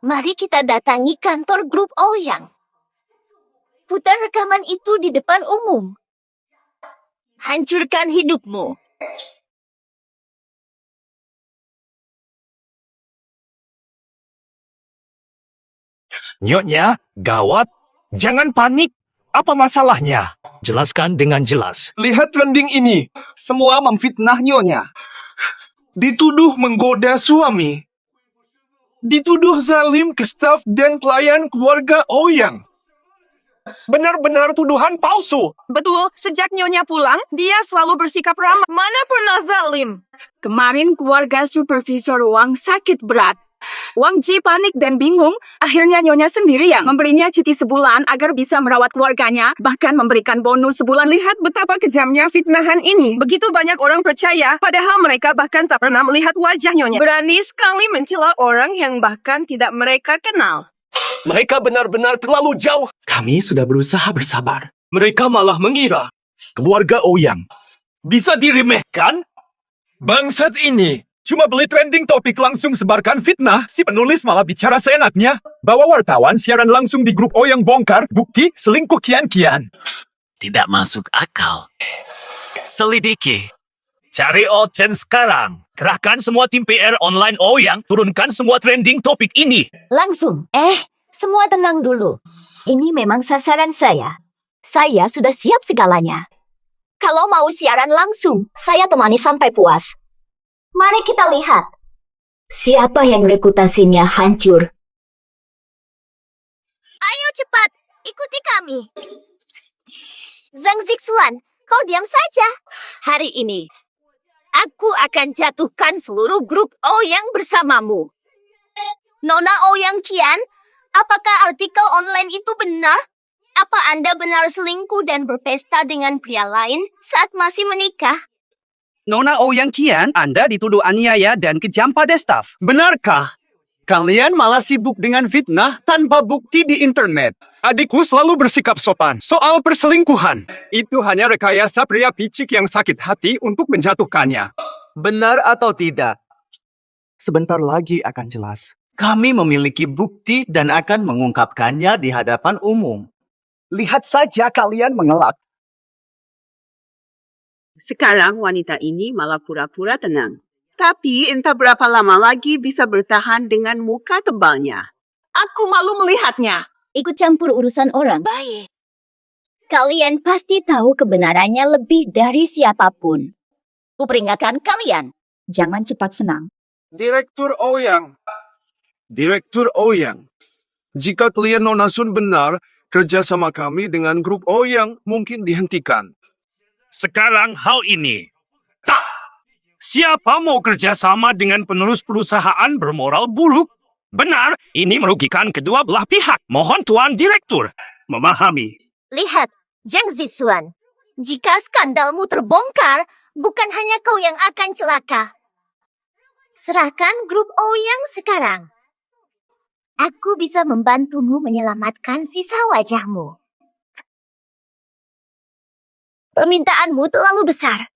Mari kita datangi kantor grup Ouyang. Putar rekaman itu di depan umum. Hancurkan hidupmu. Nyonya, gawat. Jangan panik. Apa masalahnya? Jelaskan dengan jelas. Lihat trending ini. Semua memfitnah Nyonya. Dituduh menggoda suami. Dituduh zalim ke staf dan klien keluarga Ouyang. Benar-benar tuduhan palsu. Betul, sejak Nyonya pulang, dia selalu bersikap ramah. Mana pernah zalim? Kemarin keluarga Supervisor Wang sakit berat. Wang Ji panik dan bingung. Akhirnya Nyonya sendiri yang memberinya cuti sebulan agar bisa merawat keluarganya, bahkan memberikan bonus sebulan. Lihat betapa kejamnya fitnahan ini. Begitu banyak orang percaya, padahal mereka bahkan tak pernah melihat wajah Nyonya. Berani sekali mencela orang yang bahkan tidak mereka kenal. Mereka benar-benar terlalu jauh. Kami sudah berusaha bersabar. Mereka malah mengira keluarga Ouyang bisa diremehkan. Bangsat ini. Cuma beli trending topik langsung sebarkan fitnah, si penulis malah bicara seenaknya. Bawa wartawan siaran langsung di grup Ouyang bongkar, bukti selingkuh kian-kian. Tidak masuk akal. Selidiki. Cari Ochen sekarang. Kerahkan semua tim PR online Ouyang, turunkan semua trending topik ini. Langsung. Semua tenang dulu. Ini memang sasaran saya. Saya sudah siap segalanya. Kalau mau siaran langsung, saya temani sampai puas. Mari kita lihat. Siapa yang reputasinya hancur? Ayo cepat, ikuti kami. Zhang Zixuan, kau diam saja. Hari ini, aku akan jatuhkan seluruh grup Ouyang bersamamu. Nona Ouyang Qian, apakah artikel online itu benar? Apa Anda benar selingkuh dan berpesta dengan pria lain saat masih menikah? Nona Ouyang Qian, Anda dituduh aniaya dan kejam pada staf. Benarkah? Kalian malah sibuk dengan fitnah tanpa bukti di internet. Adikku selalu bersikap sopan soal perselingkuhan. Itu hanya rekayasa pria picik yang sakit hati untuk menjatuhkannya. Benar atau tidak? Sebentar lagi akan jelas. Kami memiliki bukti dan akan mengungkapkannya di hadapan umum. Lihat saja kalian mengelak. Sekarang wanita ini malah pura-pura tenang. Tapi entah berapa lama lagi bisa bertahan dengan muka tebalnya. Aku malu melihatnya. Ikut campur urusan orang. Baik. Kalian pasti tahu kebenarannya lebih dari siapapun. Kuperingatkan kalian. Jangan cepat senang. Direktur Ouyang. Direktur Ouyang. Jika klien Nona Sun benar, kerja sama kami dengan grup Ouyang mungkin dihentikan. Sekarang hal ini. Tak! Siapa mau kerjasama dengan penerus perusahaan bermoral buruk? Benar, ini merugikan kedua belah pihak. Mohon Tuan Direktur memahami. Lihat, Zhang Zixuan. Jika skandalmu terbongkar, bukan hanya kau yang akan celaka. Serahkan grup Ouyang sekarang. Aku bisa membantumu menyelamatkan sisa wajahmu. Permintaanmu terlalu besar.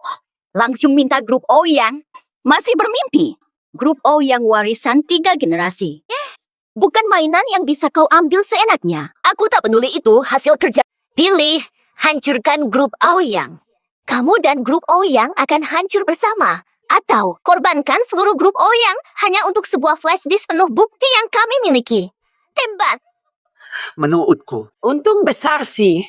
Langsung minta grup Ouyang. Masih bermimpi. Grup Ouyang warisan 3 generasi. Bukan mainan yang bisa kau ambil seenaknya. Aku tak peduli itu hasil kerja. Pilih, hancurkan grup Ouyang. Kamu dan grup Ouyang akan hancur bersama. Atau korbankan seluruh grup Ouyang hanya untuk sebuah flash disk penuh bukti yang kami miliki. Tembak! Menurutku, untung besar sih.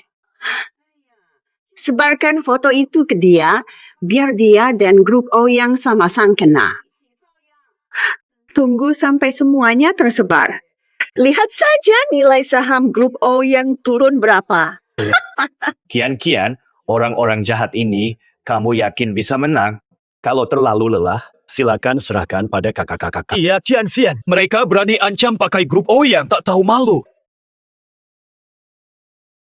Sebarkan foto itu ke dia, biar dia dan grup Ouyang sama-sama kena. Tunggu sampai semuanya tersebar. Lihat saja nilai saham grup Ouyang turun berapa. Kian-kian, orang-orang jahat ini, kamu yakin bisa menang? Kalau terlalu lelah, silakan serahkan pada kakak-kakak. Iya, Tian Fian. Mereka berani ancam pakai grup Ouyang, tak tahu malu.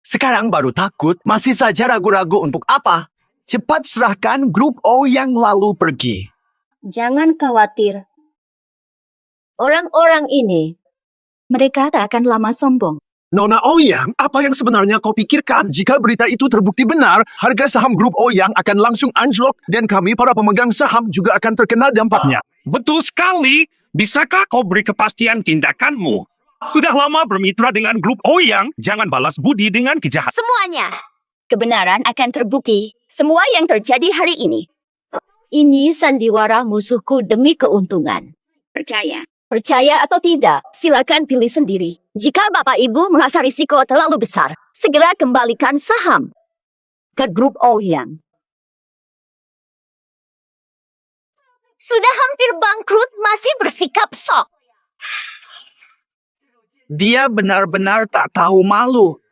Sekarang baru takut, masih saja ragu-ragu untuk apa? Cepat serahkan grup Ouyang lalu pergi. Jangan khawatir. Orang-orang ini, mereka tak akan lama sombong. Nona Ouyang, apa yang sebenarnya kau pikirkan? Jika berita itu terbukti benar, harga saham grup Ouyang akan langsung anjlok dan kami para pemegang saham juga akan terkena dampaknya. Betul sekali. Bisakah kau beri kepastian tindakanmu? Sudah lama bermitra dengan grup Ouyang, jangan balas budi dengan kejahatan. Semuanya. Kebenaran akan terbukti. Semua yang terjadi hari ini. Ini sandiwara musuhku demi keuntungan. Percaya. Percaya atau tidak, silakan pilih sendiri. Jika Bapak Ibu merasa risiko terlalu besar, segera kembalikan saham ke grup Ouyang. Sudah hampir bangkrut, masih bersikap sok. Dia benar-benar tak tahu malu.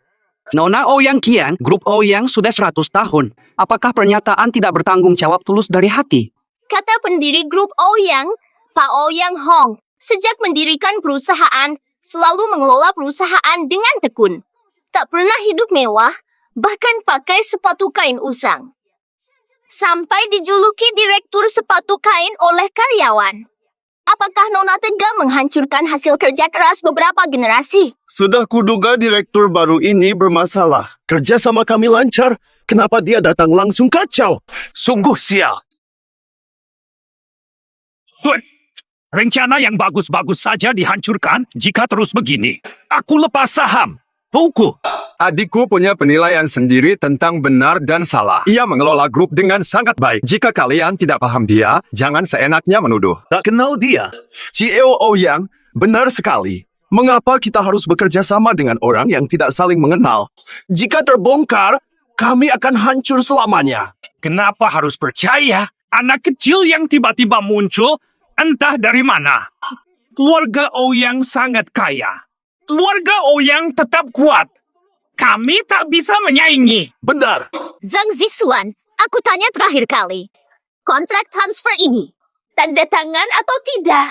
Nona Ouyang Kian, grup Ouyang sudah 100 tahun. Apakah pernyataan tidak bertanggung jawab tulus dari hati? Kata pendiri grup Ouyang, Pak Ouyang Hong, sejak mendirikan perusahaan, selalu mengelola perusahaan dengan tekun. Tak pernah hidup mewah, bahkan pakai sepatu kain usang. Sampai dijuluki direktur sepatu kain oleh karyawan. Apakah Nona tega menghancurkan hasil kerja keras beberapa generasi? Sudah kuduga direktur baru ini bermasalah. Kerja sama kami lancar. Kenapa dia datang langsung kacau? Sungguh sial. Rencana yang bagus-bagus saja dihancurkan jika terus begini. Aku lepas saham. Tuku. Adikku punya penilaian sendiri tentang benar dan salah. Ia mengelola grup dengan sangat baik. Jika kalian tidak paham dia, jangan seenaknya menuduh. Tak kenal dia. CEO Ouyang, benar sekali. Mengapa kita harus bekerja sama dengan orang yang tidak saling mengenal? Jika terbongkar, kami akan hancur selamanya. Kenapa harus percaya? Anak kecil yang tiba-tiba muncul, entah dari mana. Keluarga Ouyang sangat kaya. Keluarga Ouyang tetap kuat. Kami tak bisa menyaingi. Benar. Zhang Zixuan, aku tanya terakhir kali. Kontrak transfer ini, tanda tangan atau tidak?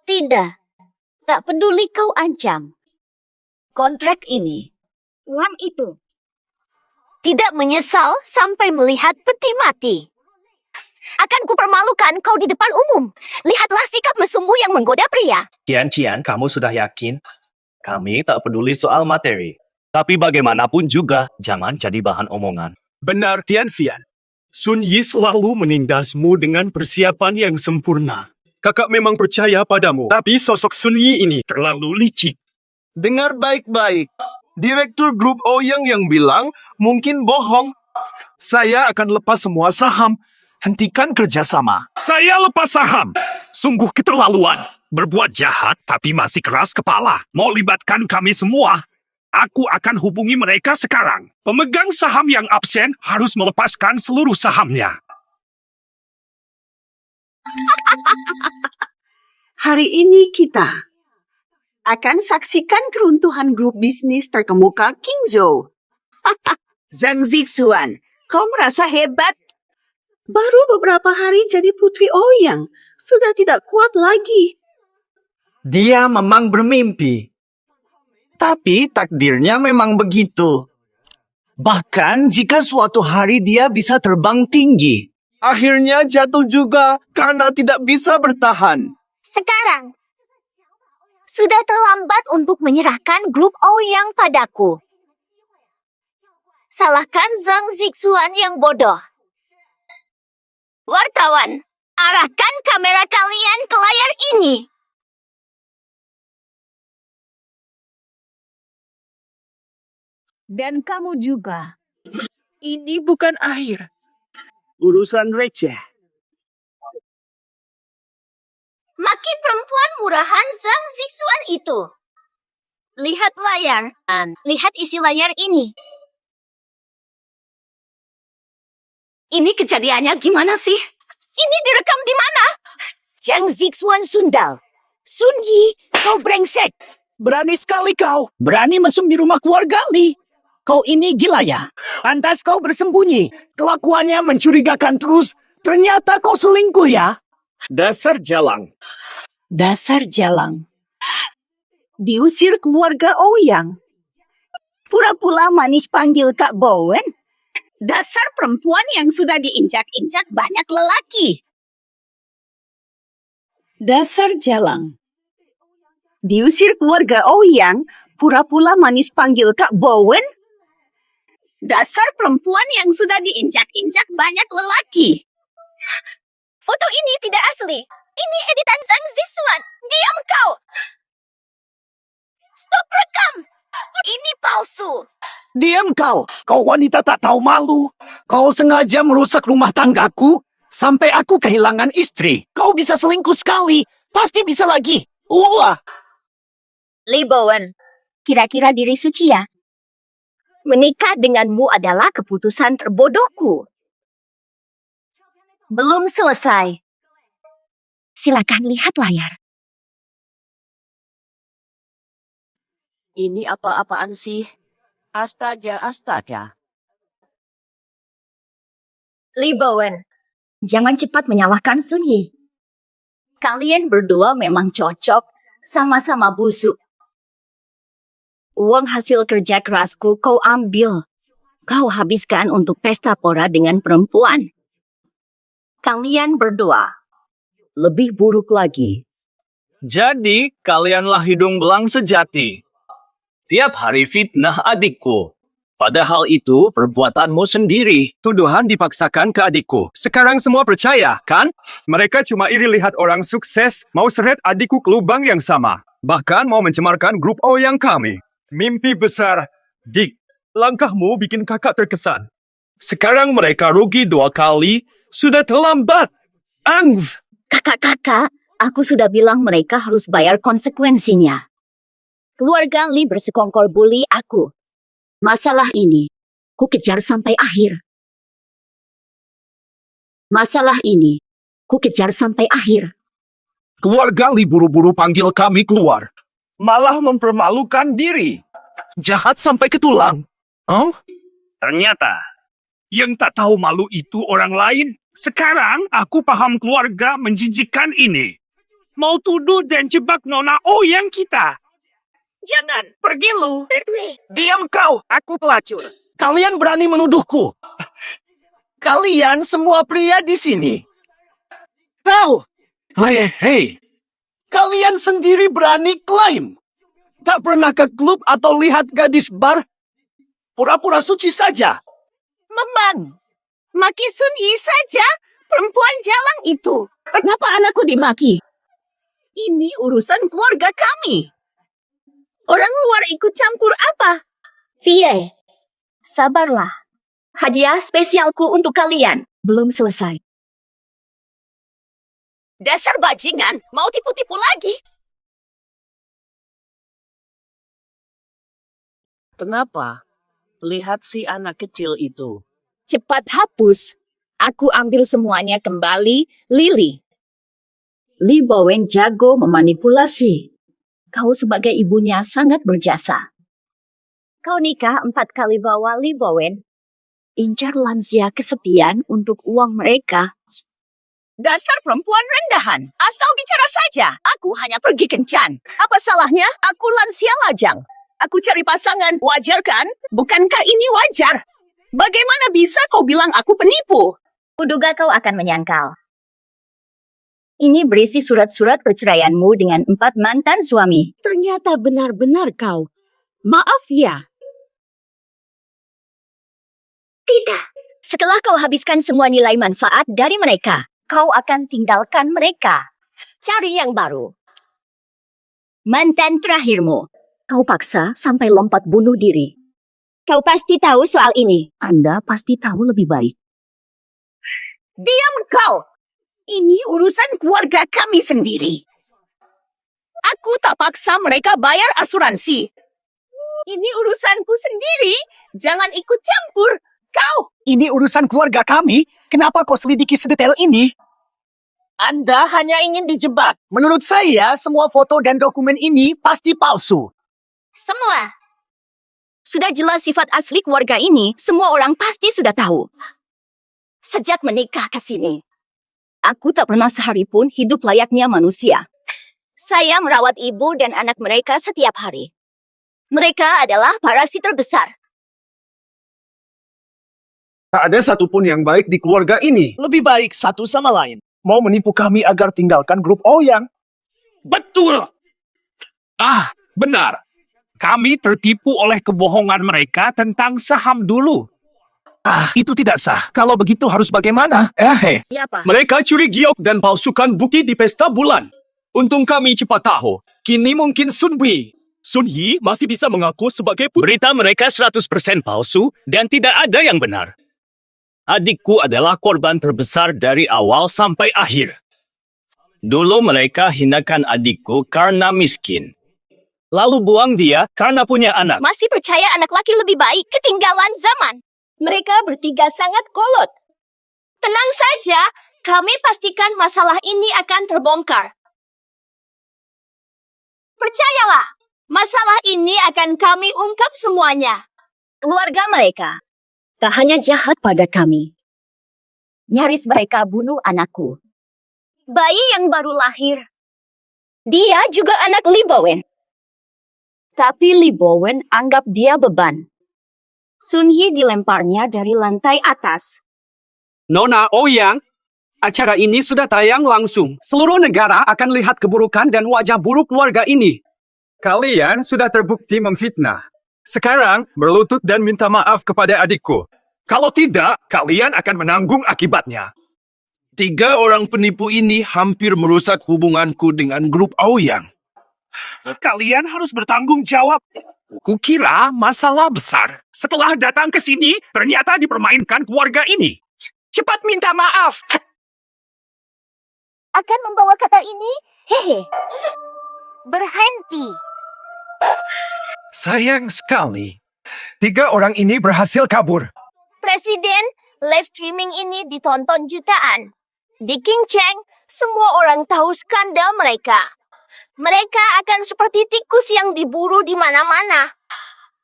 Tidak. Tak peduli kau ancam. Kontrak ini, Uang itu. Tidak menyesal sampai melihat peti mati. Akan kupermalukan kau di depan umum. Lihatlah sikap mesumbu yang menggoda pria. Cian, kamu sudah yakin? Kami tak peduli soal materi. Tapi bagaimanapun juga, jangan jadi bahan omongan. Benar, Tian Fian. Sun Yi selalu menindasmu dengan persiapan yang sempurna. Kakak memang percaya padamu, tapi sosok Sun Yi ini terlalu licik. Dengar baik-baik. Direktur grup Ouyang yang bilang mungkin bohong. Saya akan lepas semua saham. Hentikan kerjasama. Saya lepas saham. Sungguh keterlaluan. Berbuat jahat tapi masih keras kepala. Mau libatkan kami semua. Aku akan hubungi mereka sekarang. Pemegang saham yang absen harus melepaskan seluruh sahamnya. Hari ini kita akan saksikan keruntuhan grup bisnis terkemuka Qingzhou. Zhang Zixuan, kau merasa hebat? Baru beberapa hari jadi putri Ouyang, sudah tidak kuat lagi. Dia memang bermimpi. Tapi takdirnya memang begitu. Bahkan jika suatu hari dia bisa terbang tinggi, akhirnya jatuh juga karena tidak bisa bertahan. Sekarang, sudah terlambat untuk menyerahkan grup Ouyang padaku. Salahkan Zhang Zixuan yang bodoh. Wartawan, arahkan kamera kalian ke layar ini. Dan kamu juga. Ini bukan akhir. Urusan receh. Maki perempuan murahan Zhang Zixuan itu. Lihat layar. Lihat isi layar ini. Ini kejadiannya gimana sih? Ini direkam di mana? Zhang Zixuan sundal. Sun Yi, kau brengsek. Berani sekali kau. Berani mesum di rumah keluarga Li. Kau ini gila ya. Pantas kau bersembunyi. Kelakuannya mencurigakan terus. Ternyata kau selingkuh ya. Dasar jalang. Dasar jalang. Diusir keluarga Ouyang. Pura-pura manis panggil Kak Bowen. Dasar perempuan yang sudah diinjak-injak banyak lelaki. Dasar jalang. Diusir keluarga Ouyang, pura-pura manis panggil Kak Bowen. Dasar perempuan yang sudah diinjak-injak banyak lelaki. Foto ini tidak asli. Ini editan Zhang Zixuan. Diam kau. Stop rekam. Ini palsu. Diam kau. Kau wanita tak tahu malu. Kau sengaja merusak rumah tanggaku. Sampai aku kehilangan istri. Kau bisa selingkuh sekali. Pasti bisa lagi. Wah. Li Bowen, kira-kira diri suci ya? Menikah denganmu adalah keputusan terbodohku. Belum selesai. Silakan lihat layar. Ini apa-apaan sih? Astaga. Li Bowen, jangan cepat menyalahkan Sun Yi. Kalian berdua memang cocok, sama-sama busuk. Uang hasil kerja kerasku kau ambil. Kau habiskan untuk pesta pora dengan perempuan. Kalian berdua lebih buruk lagi. Jadi, kalianlah hidung belang sejati. Tiap hari fitnah adikku. Padahal itu perbuatanmu sendiri. Tuduhan dipaksakan ke adikku. Sekarang semua percaya, kan? Mereka cuma iri lihat orang sukses mau seret adikku ke lubang yang sama. Bahkan mau mencemarkan grup Ouyang kami. Mimpi besar. Dik, langkahmu bikin kakak terkesan. Sekarang mereka rugi 2 kali. Sudah terlambat. Kakak-kakak, aku sudah bilang mereka harus bayar konsekuensinya. Keluarga Li bersekongkol bully aku. Masalah ini, ku kejar sampai akhir. Keluarga Li buru-buru panggil kami keluar. Malah mempermalukan diri. Jahat sampai ke tulang. Oh? Ternyata, yang tak tahu malu itu orang lain. Sekarang aku paham keluarga menjijikkan ini. Mau tuduh dan jebak Nona Ouyang kita. Jangan, pergi lu. Diam kau. Aku pelacur. Kalian berani menuduhku. Kalian semua pria di sini. Tahu? Hei. Kalian sendiri berani klaim. Tak pernah ke klub atau lihat gadis bar? Pura-pura suci saja. Memang. Maki Sun Yi saja, perempuan jalang itu. Kenapa anakku dimaki? Ini urusan keluarga kami. Orang luar ikut campur apa? Pie, sabarlah. Hadiah spesialku untuk kalian belum selesai. Dasar bajingan, mau tipu-tipu lagi? Kenapa? Lihat si anak kecil itu. Cepat hapus. Aku ambil semuanya kembali, Lily. Li Bowen jago memanipulasi. Kau sebagai ibunya sangat berjasa. Kau nikah 4 kali bawa Li Bowen. Incar lansia kesepian untuk uang mereka. Dasar perempuan rendahan. Asal bicara saja. Aku hanya pergi kencan. Apa salahnya? Aku lansia lajang. Aku cari pasangan, wajar kan? Bukankah ini wajar? Bagaimana bisa kau bilang aku penipu? Kuduga kau akan menyangkal. Ini berisi surat-surat perceraianmu dengan 4 mantan suami. Ternyata benar-benar kau. Maaf ya. Tidak. Setelah kau habiskan semua nilai manfaat dari mereka, kau akan tinggalkan mereka. Cari yang baru. Mantan terakhirmu. Kau paksa sampai lompat bunuh diri. Kau pasti tahu soal ini. Anda pasti tahu lebih baik. Diam kau! Ini urusan keluarga kami sendiri. Aku tak paksa mereka bayar asuransi. Ini urusanku sendiri. Jangan ikut campur. Kau! Ini urusan keluarga kami. Kenapa kau selidiki sedetail ini? Anda hanya ingin dijebak. Menurut saya, semua foto dan dokumen ini pasti palsu. Semua. Sudah jelas sifat asli keluarga ini, semua orang pasti sudah tahu. Sejak menikah ke sini, aku tak pernah sehari pun hidup layaknya manusia. Saya merawat ibu dan anak mereka setiap hari. Mereka adalah parasit terbesar. Tak ada satupun yang baik di keluarga ini. Lebih baik satu sama lain. Mau menipu kami agar tinggalkan grup Ouyang. Betul! Benar. Kami tertipu oleh kebohongan mereka tentang saham dulu. Itu tidak sah. Kalau begitu harus bagaimana? Siapa? Mereka curi giok dan palsukan bukti di pesta bulan. Untung kami cepat tahu. Kini mungkin Sun Yi masih bisa mengaku sebagai Berita mereka 100% palsu dan tidak ada yang benar. Adikku adalah korban terbesar dari awal sampai akhir. Dulu mereka hinakan adikku karena miskin. Lalu buang dia karena punya anak. Masih percaya anak laki lebih baik ketinggalan zaman. Mereka bertiga sangat kolot. Tenang saja, kami pastikan masalah ini akan terbongkar. Percayalah, masalah ini akan kami ungkap semuanya. Keluarga mereka tak hanya jahat pada kami. Nyaris mereka bunuh anakku. Bayi yang baru lahir. Dia juga anak Lee Bowen. Tapi Lee Bowen anggap dia beban. Sun Yi dilemparnya dari lantai atas. Nona Ouyang, acara ini sudah tayang langsung. Seluruh negara akan lihat keburukan dan wajah buruk keluarga ini. Kalian sudah terbukti memfitnah. Sekarang berlutut dan minta maaf kepada adikku. Kalau tidak, kalian akan menanggung akibatnya. 3 orang penipu ini hampir merusak hubunganku dengan grup Ouyang. Kalian harus bertanggung jawab. Kukira masalah besar. Setelah datang ke sini, ternyata dipermainkan keluarga ini. Cepat minta maaf. Akan membawa kata ini? Hehe. Berhenti. Sayang sekali. 3 orang ini berhasil kabur. Presiden, live streaming ini ditonton jutaan. Di King Cheng, semua orang tahu skandal mereka. Mereka akan seperti tikus yang diburu di mana-mana.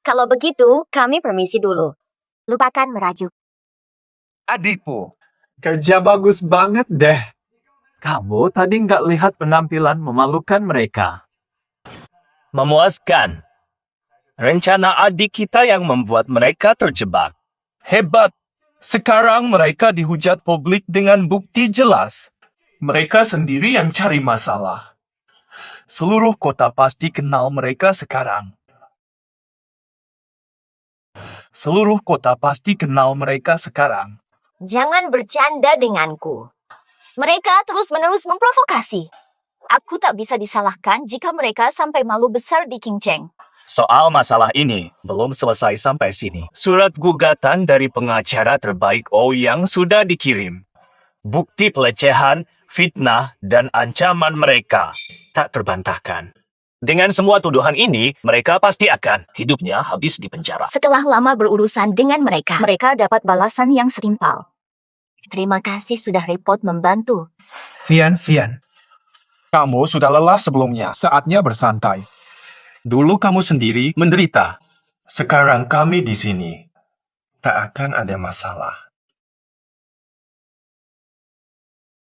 Kalau begitu, kami permisi dulu. Lupakan merajuk. Adikku, kerja bagus banget deh. Kamu tadi nggak lihat penampilan memalukan mereka. Memuaskan. Rencana adik kita yang membuat mereka terjebak. Hebat. Sekarang mereka dihujat publik dengan bukti jelas. Mereka sendiri yang cari masalah. Seluruh kota pasti kenal mereka sekarang. Seluruh kota pasti kenal mereka sekarang. Jangan bercanda denganku. Mereka terus-menerus memprovokasi. Aku tak bisa disalahkan jika mereka sampai malu besar di King Cheng. Soal masalah ini belum selesai sampai sini. Surat gugatan dari pengacara terbaik Ouyang sudah dikirim. Bukti pelecehan, fitnah, dan ancaman mereka tak terbantahkan. Dengan semua tuduhan ini, mereka pasti akan hidupnya habis di penjara. Setelah lama berurusan dengan mereka dapat balasan yang setimpal. Terima kasih sudah repot membantu. Vian, kamu sudah lelah sebelumnya. Saatnya bersantai. Dulu kamu sendiri menderita. Sekarang kami di sini. Tak akan ada masalah.